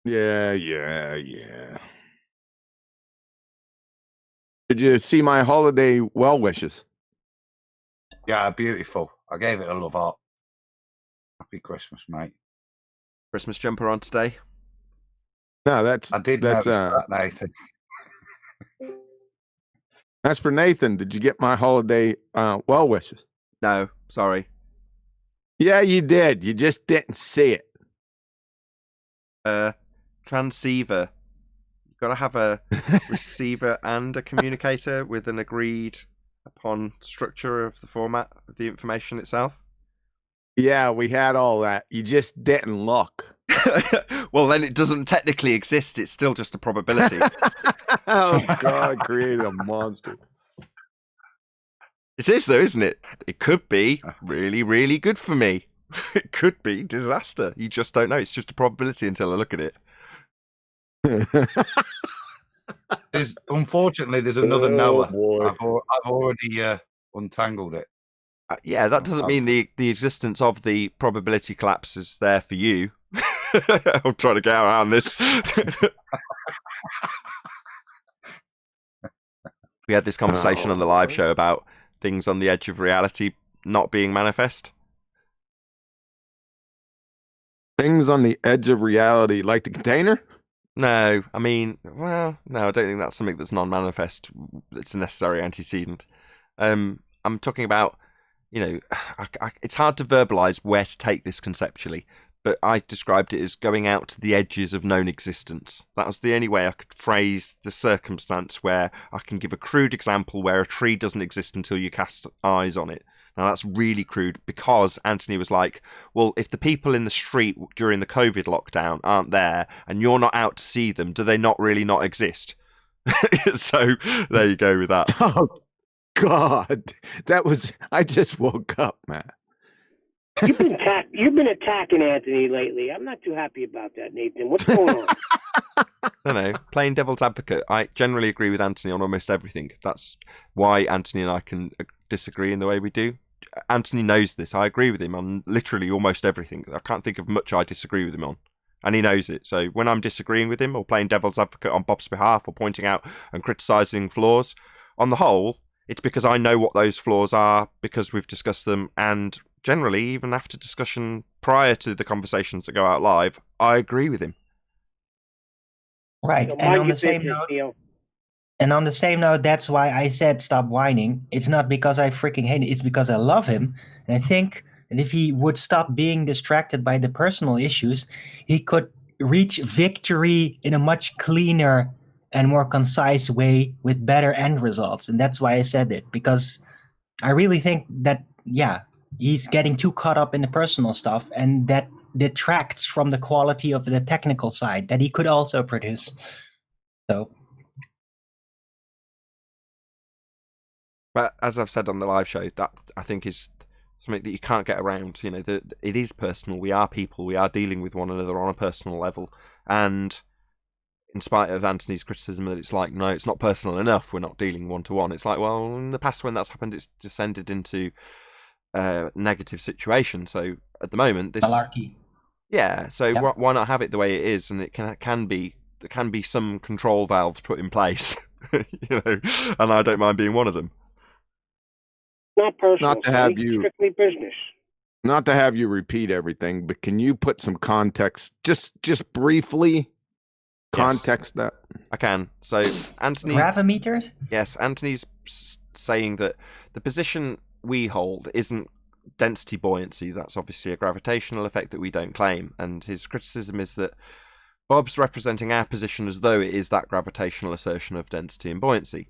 Yeah. Did you see my holiday well wishes? Yeah, beautiful. I gave it a love heart. Happy Christmas, mate. Christmas jumper on today? No, that's I did that's notice that, Nathan. As for Nathan, did you get my holiday well wishes? No, sorry. Yeah, you did. You just didn't see it. Transceiver. You've got to have a receiver and a communicator with an agreed upon structure of the format of the information itself. Yeah, we had all that. You just didn't look. Well, then it doesn't technically exist. It's still just a probability. Oh, God, I created a monster. It is, though, isn't it? It could be really, really good for me. It could be disaster. You just don't know. It's just a probability until I look at it. Unfortunately, there's another Noah. I've already untangled it. Yeah, that doesn't mean the existence of the probability collapse is there for you. I'm trying to get around this. We had this conversation on the live show about things on the edge of reality not being manifest. Things on the edge of reality, like the container? No, I mean, well, no, I don't think that's something that's non-manifest. It's a necessary antecedent. I'm talking about, you know, it's hard to verbalize where to take this conceptually, but I described it as going out to the edges of known existence. That was the only way I could phrase the circumstance where I can give a crude example where a tree doesn't exist until you cast eyes on it. Now, that's really crude because Anthony was like, well, if the people in the street during the COVID lockdown aren't there and you're not out to see them, do they not really not exist? So there you go with that. Oh, God. I just woke up, man. You've been attacking Anthony lately. I'm not too happy about that, Nathan. What's going on? No, playing devil's advocate. I generally agree with Anthony on almost everything. That's why Anthony and I can disagree in the way we do. Anthony knows this. I agree with him on literally almost everything. I can't think of much I disagree with him on. And he knows it. So when I'm disagreeing with him or playing devil's advocate on Bob's behalf or pointing out and criticising flaws, on the whole, it's because I know what those flaws are because we've discussed them, and generally, even after discussion prior to the conversations that go out live, I agree with him. Right. So And on the same note, that's why I said stop whining. It's not because I freaking hate it. It's because I love him. And I think that if he would stop being distracted by the personal issues, he could reach victory in a much cleaner and more concise way with better end results. And that's why I said it, because I really think that, yeah, he's getting too caught up in the personal stuff, and that detracts from the quality of the technical side that he could also produce. So, but as I've said on the live show, that I think is something that you can't get around. You know, it is personal. We are people. We are dealing with one another on a personal level. And in spite of Anthony's criticism that it's like, no, it's not personal enough, we're not dealing one-to-one. It's like, well, in the past when that's happened, it's descended into negative situation. So at the moment, this malarkey. Yeah. So Yep. why not have it the way it is? And there can be some control valves put in place, you know. And I don't mind being one of them. Not personal. Not to have Sonny. you- Strictly business. Not to have you repeat everything, but can you put some context, just briefly context that? I can. So Anthony, Gravimeters? yes, Anthony's saying that the position we hold isn't density buoyancy. That's obviously a gravitational effect that we don't claim. And his criticism is that Bob's representing our position as though it is that gravitational assertion of density and buoyancy.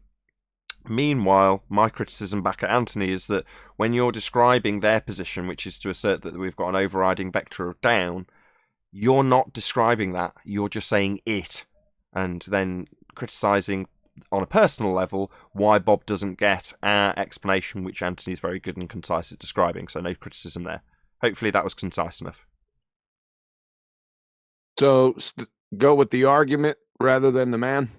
Meanwhile, my criticism back at Anthony is that when you're describing their position, which is to assert that we've got an overriding vector of down, you're not describing that. You're just saying it, and then criticising on a personal level why Bob doesn't get our explanation, which Anthony's very good and concise at describing. So no criticism there. Hopefully that was concise enough. So go with the argument rather than the man?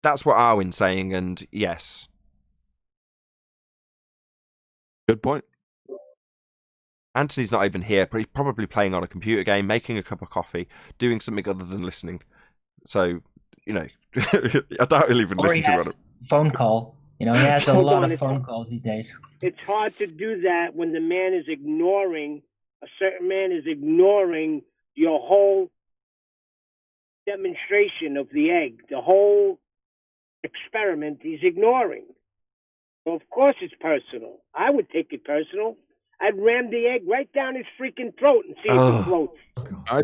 That's what Arwen's saying, and yes. Good point. Anthony's not even here, but he's probably playing on a computer game, making a cup of coffee, doing something other than listening. So, you know, I doubt he'll even Or listen he to has it. phone call. You know, he has a Hold lot on, of phone calls these days. It's hard to do that when the man is ignoring, a certain man is ignoring your whole demonstration of the egg, the whole experiment he's ignoring. So of course it's personal. I would take it personal. I'd ram the egg right down his freaking throat and see if it floats.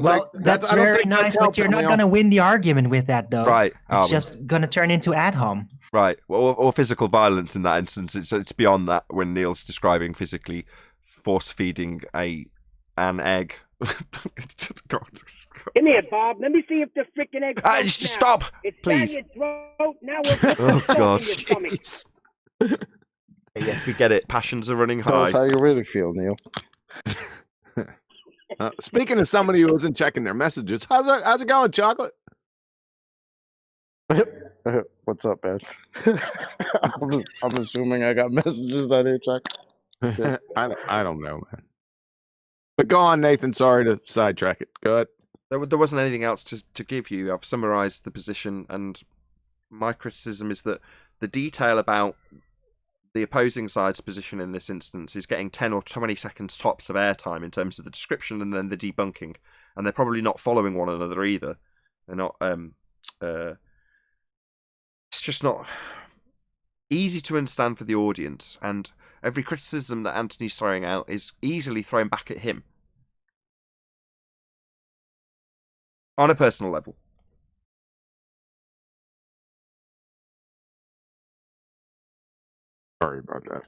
Well, that's very nice, but you're not going to win the argument with that, though. Right. It's just going to turn into ad hom. Right. Well, or physical violence in that instance. It's beyond that when Neil's describing physically force-feeding an egg. Come here, Bob. Let me see if the freaking egg floats Just now. stop, It's please. down your throat. Now we'll put Oh, the God. in your stomach. Yes, we get it. Passions are running Tell us high. how you really feel, Neil. Speaking of somebody who isn't checking their messages, how's it going, Chocolate? What's up, man? I'm assuming I got messages out here, Chuck. I don't know, man. But go on, Nathan. Sorry to sidetrack it. Go ahead. There wasn't anything else to give you. I've summarised the position, and my criticism is that the detail about the opposing side's position in this instance is getting 10 or 20 seconds tops of airtime in terms of the description and then the debunking, and they're probably not following one another either. They're not. It's just not easy to understand for the audience, and every criticism that Anthony's throwing out is easily thrown back at him on a personal level. Sorry about that.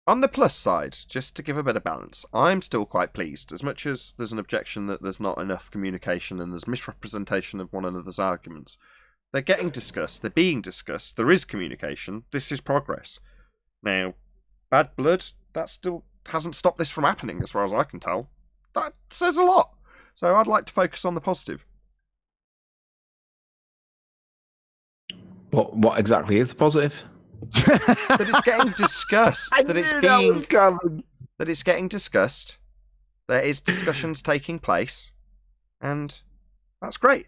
On the plus side, just to give a bit of balance, I'm still quite pleased. As much as there's an objection that there's not enough communication and there's misrepresentation of one another's arguments, they're getting discussed, they're being discussed, there is communication, this is progress. Now, bad blood, that still hasn't stopped this from happening as far as I can tell. That says a lot. So I'd like to focus on the positive. What exactly is the positive? That it's getting discussed, that it's getting discussed, there is discussions taking place, and that's great.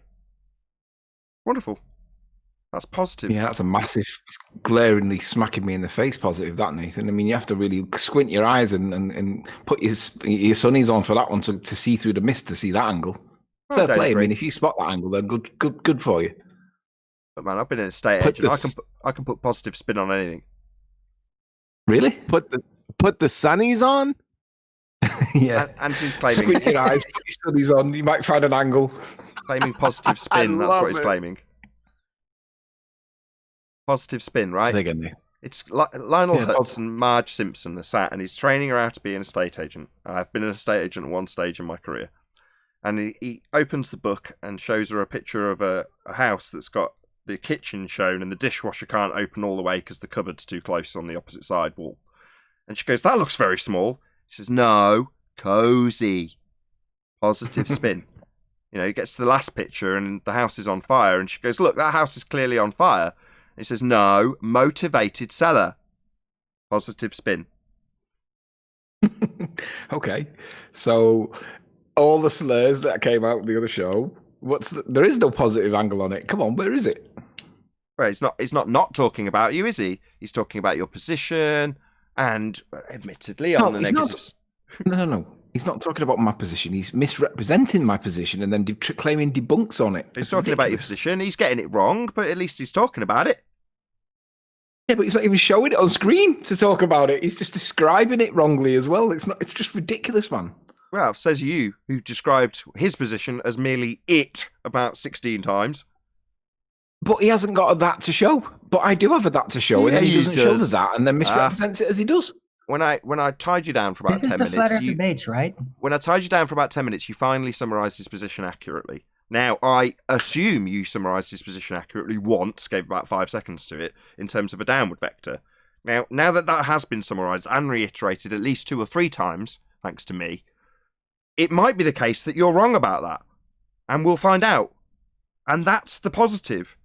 Wonderful. That's positive. Yeah, that's a massive, glaringly smacking me in the face positive, that, Nathan. I mean, you have to really squint your eyes and put your sunnies on for that one to see through the mist to see that angle. Fair play. I mean, if you spot that angle, then good for you. But man, I've been an estate agent. I can put positive spin on anything. Really? Put the sunnies on? Yeah. Anthony's claiming. Squint your eyes, put your sunnies on. You might find an angle. Claiming positive spin. That's what he's claiming. Positive spin, right? It's Lionel Hutz and Marge Simpson are sat, and he's training her how to be an estate agent. I've been an estate agent at one stage in my career. And he opens the book and shows her a picture of a house that's got the kitchen shown and the dishwasher can't open all the way because the cupboard's too close on the opposite side wall. And she goes, "That looks very small." He says, "No, cozy." Positive spin. You know, he gets to the last picture and the house is on fire. And she goes, "Look, that house is clearly on fire." And he says, "No, motivated seller." Positive spin. Okay. So all the slurs that came out of the other show, there is no positive angle on it. Come on, where is it? Well, he's not talking about you, is he? He's talking about your position and admittedly on the negatives. No. He's not talking about my position. He's misrepresenting my position and then claiming debunks on it. He's talking about your position. He's getting it wrong, but at least he's talking about it. Yeah, but he's not even showing it on screen to talk about it. He's just describing it wrongly as well. It's just ridiculous, man. Well, says you, who described his position as merely it about 16 times. But he hasn't got a that to show. But I do have a that to show, and then he doesn't show the that, and then misrepresents it as he does. When I tied you down for about 10 minutes... This is the flat earth debates, right? When I tied you down for about 10 minutes, you finally summarised his position accurately. Now, I assume you summarised his position accurately once, gave about 5 seconds to it, in terms of a downward vector. Now that has been summarised and reiterated at least 2 or 3 times, thanks to me, it might be the case that you're wrong about that. And we'll find out. And that's the positive.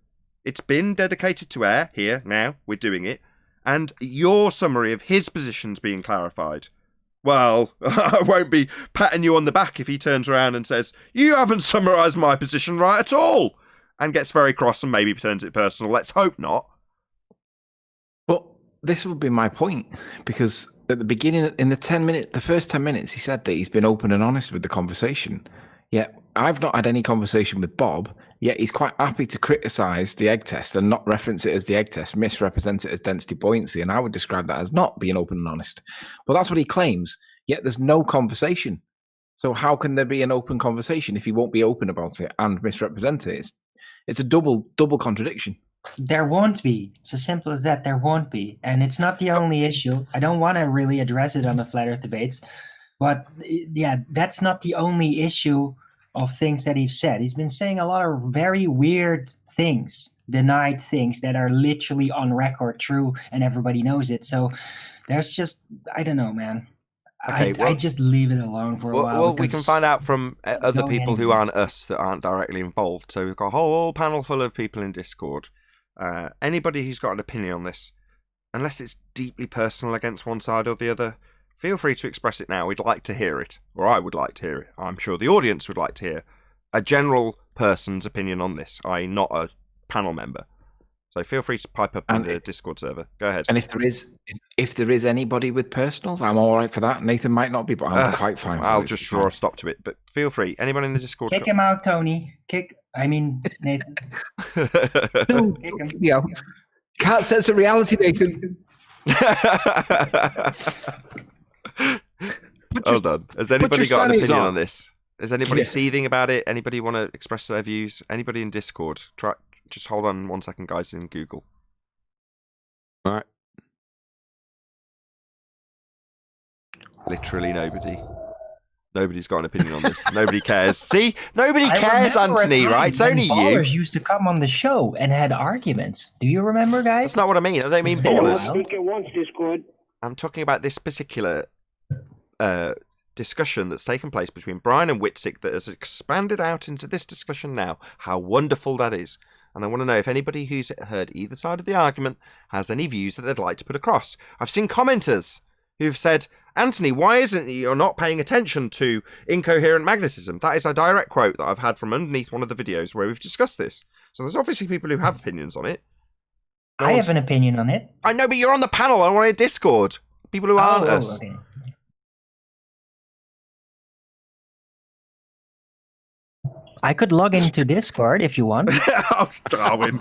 It's been dedicated to air. Here, now, we're doing it. And your summary of his position's being clarified. Well, I won't be patting you on the back if he turns around and says, "You haven't summarised my position right at all," and gets very cross and maybe turns it personal. Let's hope not. But this would be my point, because at the beginning, in the first 10 minutes, he said that he's been open and honest with the conversation. Yet I've not had any conversation with Bob, yet he's quite happy to criticize the egg test and not reference it as the egg test, misrepresent it as density buoyancy. And I would describe that as not being open and honest. But that's what he claims, yet there's no conversation. So how can there be an open conversation if he won't be open about it and misrepresent it? It's a double contradiction. There won't be. It's as simple as that. There won't be. And it's not the only issue. I don't want to really address it on the Flat Earth debates. But yeah, that's not the only issue of things that he's said. He's been saying a lot of very weird things, denied things that are literally on record true, and everybody knows it. So there's just, I don't know, man. Okay, I just leave it alone for a while. Well, we can find out from other people who aren't us, that aren't directly involved. So we've got a whole panel full of people in Discord. Anybody who's got an opinion on this, unless it's deeply personal against one side or the other, feel free to express it now. We'd like to hear it, or I would like to hear it. I'm sure the audience would like to hear a general person's opinion on this, i.e. not a panel member. So feel free to pipe up in the Discord server. Go ahead. And if there is anybody with personals, I'm all right for that. Nathan might not be, but I'm quite fine. I'll just draw a stop to it. But feel free. Anyone in the Discord? Kick him out, Tony. Nathan. No, kick him. Yeah. Can't sense a reality, Nathan. Hold on. Has anybody got an opinion on this? Is anybody seething about it? Anybody want to express their views? Anybody in Discord? Just hold on 1 second, guys, in Google. All right. Literally nobody. Nobody's got an opinion on this. Nobody cares. See? Nobody cares, Anthony, right? It's only you. Ballers used to come on the show and had arguments. Do you remember, guys? That's not what I mean. I don't mean ballers. Discord. I'm talking about this particular discussion that's taken place between Brian and Witzik that has expanded out into this discussion now. How wonderful that is. And I want to know if anybody who's heard either side of the argument has any views that they'd like to put across. I've seen commenters who've said, Anthony, why isn't you not paying attention to incoherent magnetism? That is a direct quote that I've had from underneath one of the videos where we've discussed this. So there's obviously people who have opinions on it. I have an opinion on it. I know, but you're on the panel. I want to Discord. People who aren't us. Okay. I could log into Discord if you want. Oh, Darwin.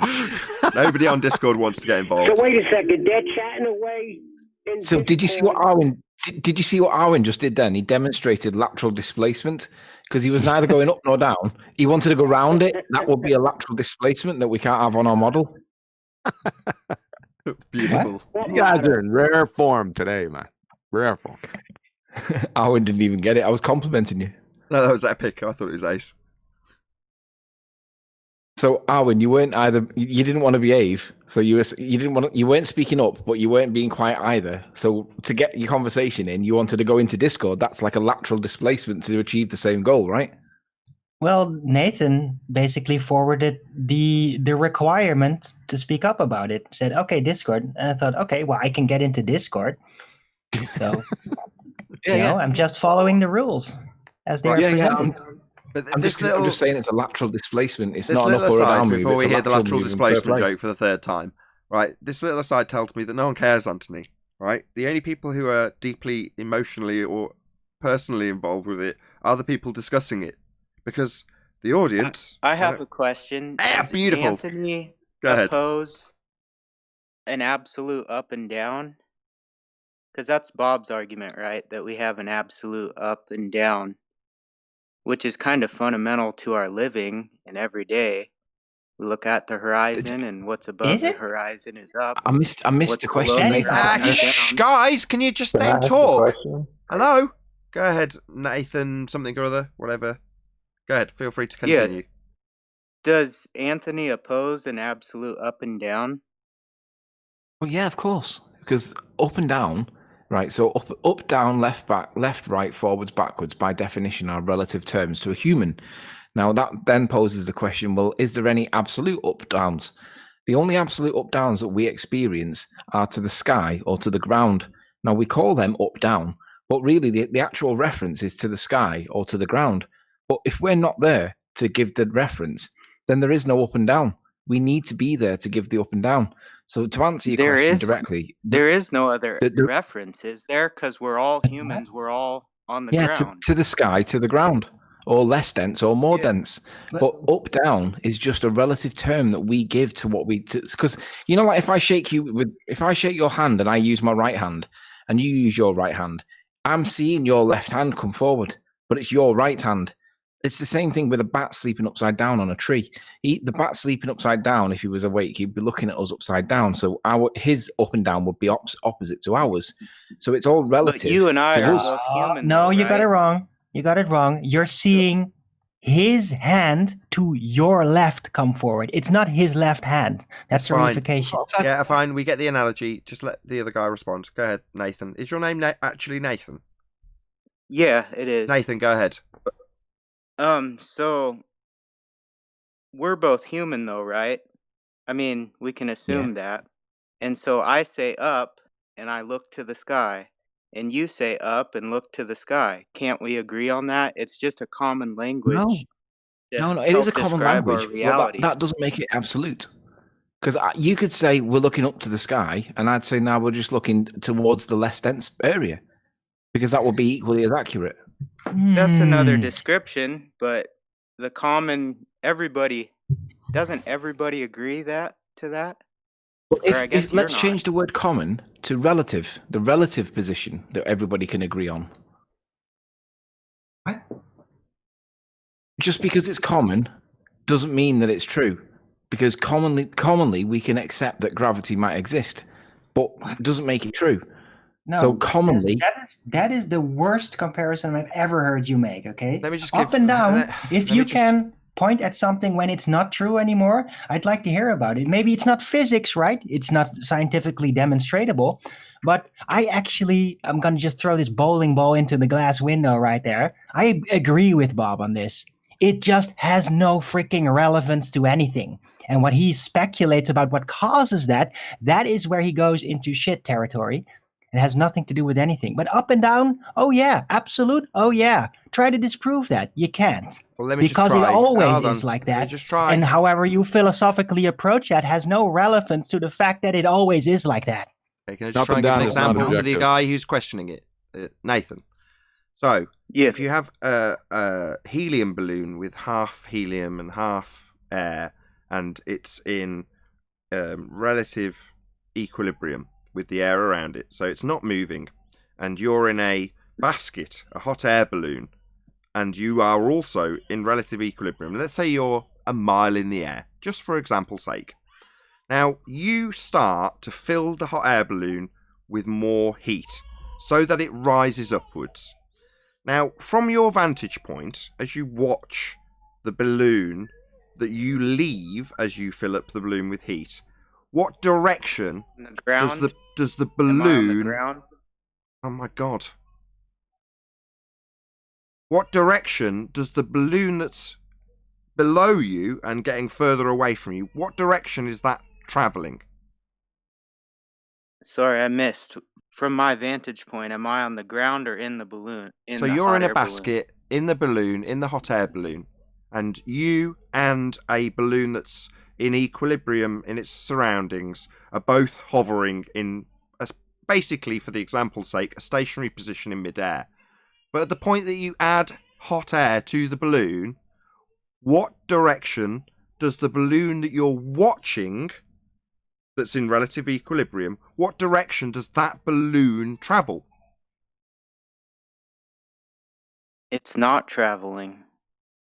Nobody on Discord wants to get involved. So wait a second. They're chatting away. So did you see what Arwen? Did you see what Arwen just did then? He demonstrated lateral displacement because he was neither going up nor down. He wanted to go round it. That would be a lateral displacement that we can't have on our model. Beautiful. You guys are in rare form today, man. Rare form. Arwen didn't even get it. I was complimenting you. No, that was epic. I thought it was ace. So Arwen, you weren't either. You didn't want to behave, so you weren't speaking up, but you weren't being quiet either. So to get your conversation in, you wanted to go into Discord. That's like a lateral displacement to achieve the same goal, right? Well, Nathan basically forwarded the requirement to speak up about it. Said, "Okay, Discord," and I thought, "Okay, well, I can get into Discord." So, I'm just following the rules as they are presented. But I'm just saying it's a lateral displacement. It's not an little up or a aside, down move. before we hear the lateral displacement joke joke for the third time, right? This little aside tells me that no one cares, Anthony, right? The only people who are deeply emotionally or personally involved with it are the people discussing it. Because the audience... I have a question. Does beautiful. Anthony oppose an absolute up and down? Because that's Bob's argument, right? That we have an absolute up and down, which is kind of fundamental to our living and every day. We look at the horizon, and what's above the horizon is up. I missed the question. Guys, can you just then talk? Hello? Go ahead, Nathan, something or other, whatever. Go ahead, feel free to continue. Yeah. Does Anthony oppose an absolute up and down? Well, yeah, of course. Because up and down, right, so up, down, left, back, left, right, forwards, backwards, by definition, are relative terms to a human. Now, that then poses the question, well, is there any absolute up-downs? The only absolute up-downs that we experience are to the sky or to the ground. Now, we call them up-down, but really the actual reference is to the sky or to the ground. But if we're not there to give the reference, then there is no up and down. We need to be there to give the up and down. So to answer your There question is directly, there is no other the reference, is there? Because we're all humans. We're all on the yeah, ground. to the sky, to the ground, or less dense or more Yeah. dense. But up down is just a relative term that we give to what we, because you know, like if I shake your hand and I use my right hand and you use your right hand, I'm seeing your left hand come forward, but it's your right hand. It's the same thing with a bat sleeping upside down on a tree. The bat sleeping upside down, if he was awake, he'd be looking at us upside down. So his up and down would be opposite to ours. So it's all relative. But you and I to are us. both human. No, though, you got it right? wrong. You got it wrong. You're seeing his hand to your left come forward. It's not his left hand. That's the Fine. reification. Yeah, fine. We get the analogy. Just let the other guy respond. Go ahead, Nathan. Is your name actually Nathan? Yeah, it is. Nathan, go ahead. So we're both human though, right? I mean, we can assume that. And so I say up and I look to the sky, and you say up and look to the sky. Can't we agree on that? It's just a common language. No, it is a common describe our language. But reality. that doesn't make it absolute. Because you could say we're looking up to the sky, and I'd say now we're just looking towards the less dense area, because that would be equally as accurate. That's another description, but the common doesn't everybody agree to that? But Or I guess let's you're change the word common to relative, the relative position that everybody can agree on. What? Just because it's common doesn't mean that it's true. Because commonly we can accept that gravity might exist, but it doesn't make it true. No, so commonly, that is the worst comparison I've ever heard you make. Okay, Let me just up give- and down. If let me you just- can point at something when it's not true anymore, I'd like to hear about it. Maybe it's not physics, right? It's not scientifically demonstratable. But I'm going to just throw this bowling ball into the glass window right there. I agree with Bob on this. It just has no freaking relevance to anything. And what he speculates about what causes that is where he goes into shit territory. It has nothing to do with anything. But up and down, oh yeah. Absolute, oh yeah. Try to disprove that. You can't. Well, let me Because just try. it always Hold on. is like Let me that. just try. And however you philosophically approach that has no relevance to the fact that it always is like that. Okay, can I just Up try and and give an down is not example for the objective. guy who's questioning it? Nathan. So, if you have a helium balloon with half helium and half air, and it's in relative equilibrium with the air around it, so it's not moving, and you're in a basket, a hot air balloon, and you are also in relative equilibrium. Let's say you're a mile in the air, just for example's sake. Now, you start to fill the hot air balloon with more heat so that it rises upwards. Now, from your vantage point, as you watch the balloon that you leave as you fill up the balloon with heat, what direction The ground? does the Am I on the balloon... ground? Oh my god. What direction does the balloon that's below you and getting further away from you, what direction is that travelling? Sorry, I missed. From my vantage point, am I on the ground or in the balloon? So you're in a basket, in the balloon, in the hot air balloon, and you and a balloon that's in equilibrium in its surroundings are both hovering in, basically, for the example's sake, a stationary position in midair. But at the point that you add hot air to the balloon, what direction does the balloon that you're watching, that's in relative equilibrium, what direction does that balloon travel? It's not traveling.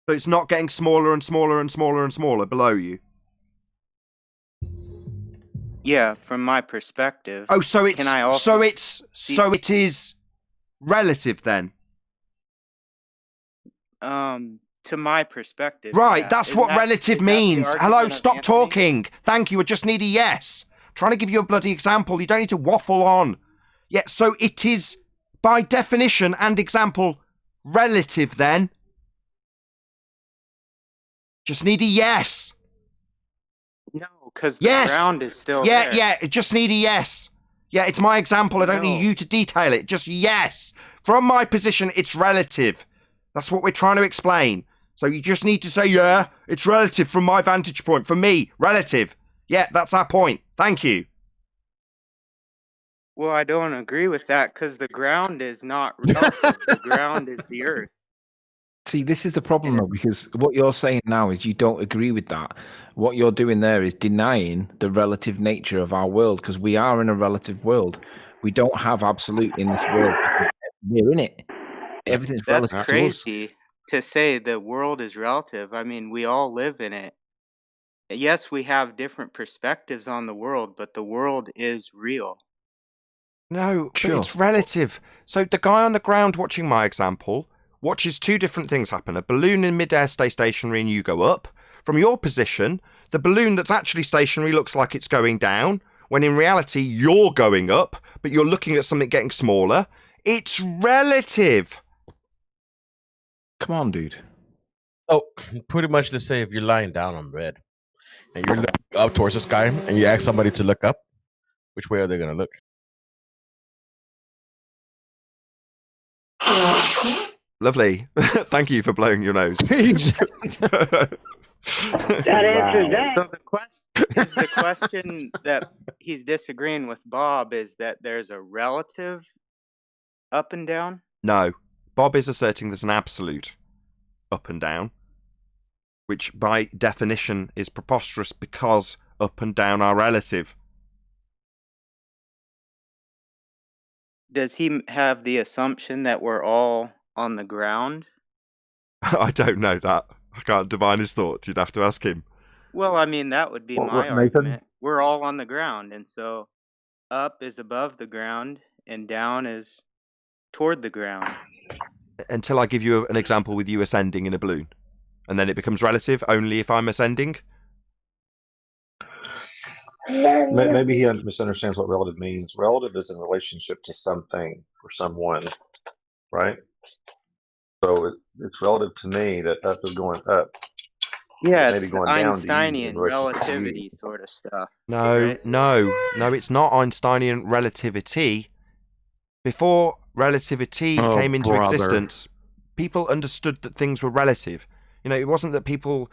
So it's not getting smaller and smaller and smaller and smaller below you? Yeah, from my perspective. Oh, so it's Can I also so it is relative then? To my perspective. Right, yeah. that's Isn't what that- relative is that the means. argument Hello, of stop Anthony? talking. Thank you, I just need a yes. I'm trying to give you a bloody example. You don't need to waffle on. Yeah, so it is, by definition and example, relative then. Just need a yes. No, because the Yes. ground is still Yeah, there. yeah, just need a yes. Yeah, it's my example. I don't need No. you to detail it. Just yes. From my position, it's relative. That's what we're trying to explain. So you just need to say, yeah, it's relative from my vantage point. For me, relative. Yeah, that's our point. Thank you. Well, I don't agree with that because the ground is not relative. The ground is the earth. See, this is the problem, though, because what you're saying now is you don't agree with that. What you're doing there is denying the relative nature of our world, because we are in a relative world. We don't have absolute in this world. We're in it. Everything's That's relative to us. crazy to say the world is relative. I mean, we all live in it. Yes, we have different perspectives on the world, but the world is real. No, but Sure. it's relative. So the guy on the ground watching my example watches two different things happen. A balloon in midair stays stationary and you go up. From your position, the balloon that's actually stationary looks like it's going down, when in reality you're going up, but you're looking at something getting smaller. It's relative. Come on, dude. So pretty much to say, if you're lying down on bed and you're looking up towards the sky and you ask somebody to look up, which way are they going to look? Lovely. Thank you for blowing your nose. That answers that. So the question that he's disagreeing with Bob is that there's a relative up and down? No. Bob is asserting there's an absolute up and down, which by definition is preposterous because up and down are relative. Does he have the assumption that we're all on the ground? I don't know that. I can't divine his thoughts. You'd have to ask him. Well, I mean, that would be my Nathan? argument. We're all on the ground, and so up is above the ground and down is toward the ground. Until I give you an example with you ascending in a balloon. And then it becomes relative only if I'm ascending. Maybe he misunderstands what relative means. Relative is in relationship to something or someone, right? So it's relative to me that up is going up. Yeah, Maybe it's going down to you in Einsteinian relation to relativity you. sort of stuff. No, right? no, it's not Einsteinian relativity. Before relativity came into existence, people understood that things were relative. You know, it wasn't that people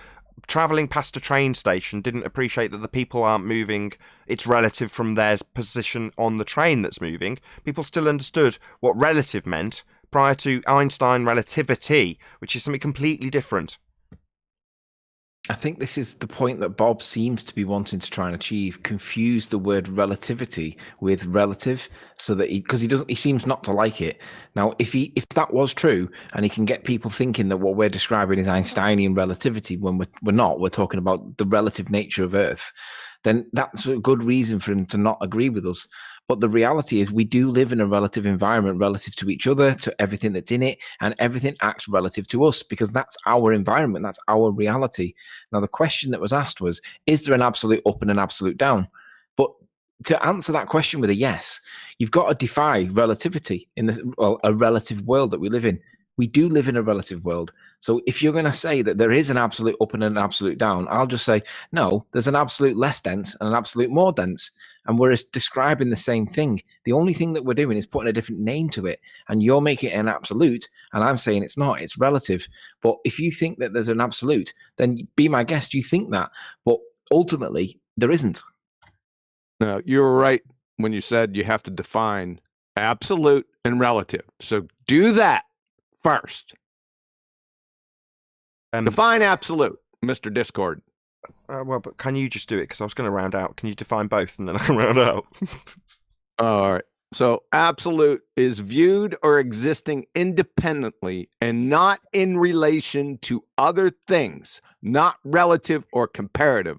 travelling past a train station didn't appreciate that the people aren't moving. It's relative from their position on the train that's moving. People still understood what relative meant prior to Einstein relativity, which is something completely different. I think this is the point that Bob seems to be wanting to try and achieve. Confuse the word relativity with relative, so that he seems not to like it. Now, if that was true, and he can get people thinking that what we're describing is Einsteinian relativity when we're not, we're talking about the relative nature of Earth, then that's a good reason for him to not agree with us. But the reality is we do live in a relative environment relative to each other, to everything that's in it, and everything acts relative to us because that's our environment, that's our reality. Now, the question that was asked was, is there an absolute up and an absolute down? But to answer that question with a yes, you've got to defy relativity in a relative world that we live in. We do live in a relative world. So if you're going to say that there is an absolute up and an absolute down, I'll just say, no, there's an absolute less dense and an absolute more dense. And we're describing the same thing. The only thing that we're doing is putting a different name to it. And you're making it an absolute, and I'm saying it's not, it's relative. But if you think that there's an absolute, then be my guest, you think that. But ultimately, there isn't. No, you were right when you said you have to define absolute and relative. So do that first. Define absolute, Mr. Discord. Well, but can you just do it? Because I was going to round out. Can you define both and then I can round out? All right. So absolute is viewed or existing independently and not in relation to other things, not relative or comparative,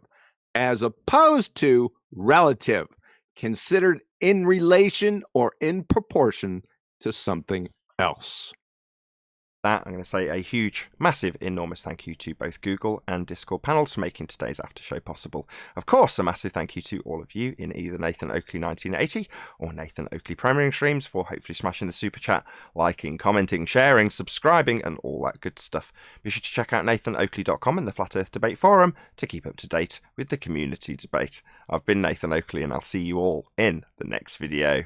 as opposed to relative, considered in relation or in proportion to something else. That, I'm going to say a huge, massive, enormous thank you to both Google and Discord panels for making today's after show possible. Of course, a massive thank you to all of you in either Nathan Oakley 1980 or Nathan Oakley Premiering Streams for hopefully smashing the super chat, liking, commenting, sharing, subscribing, and all that good stuff. Be sure to check out nathanoakley.com and the Flat Earth Debate Forum to keep up to date with the community debate. I've been Nathan Oakley, and I'll see you all in the next video.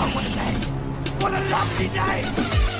Oh, what a day! What a lovely day!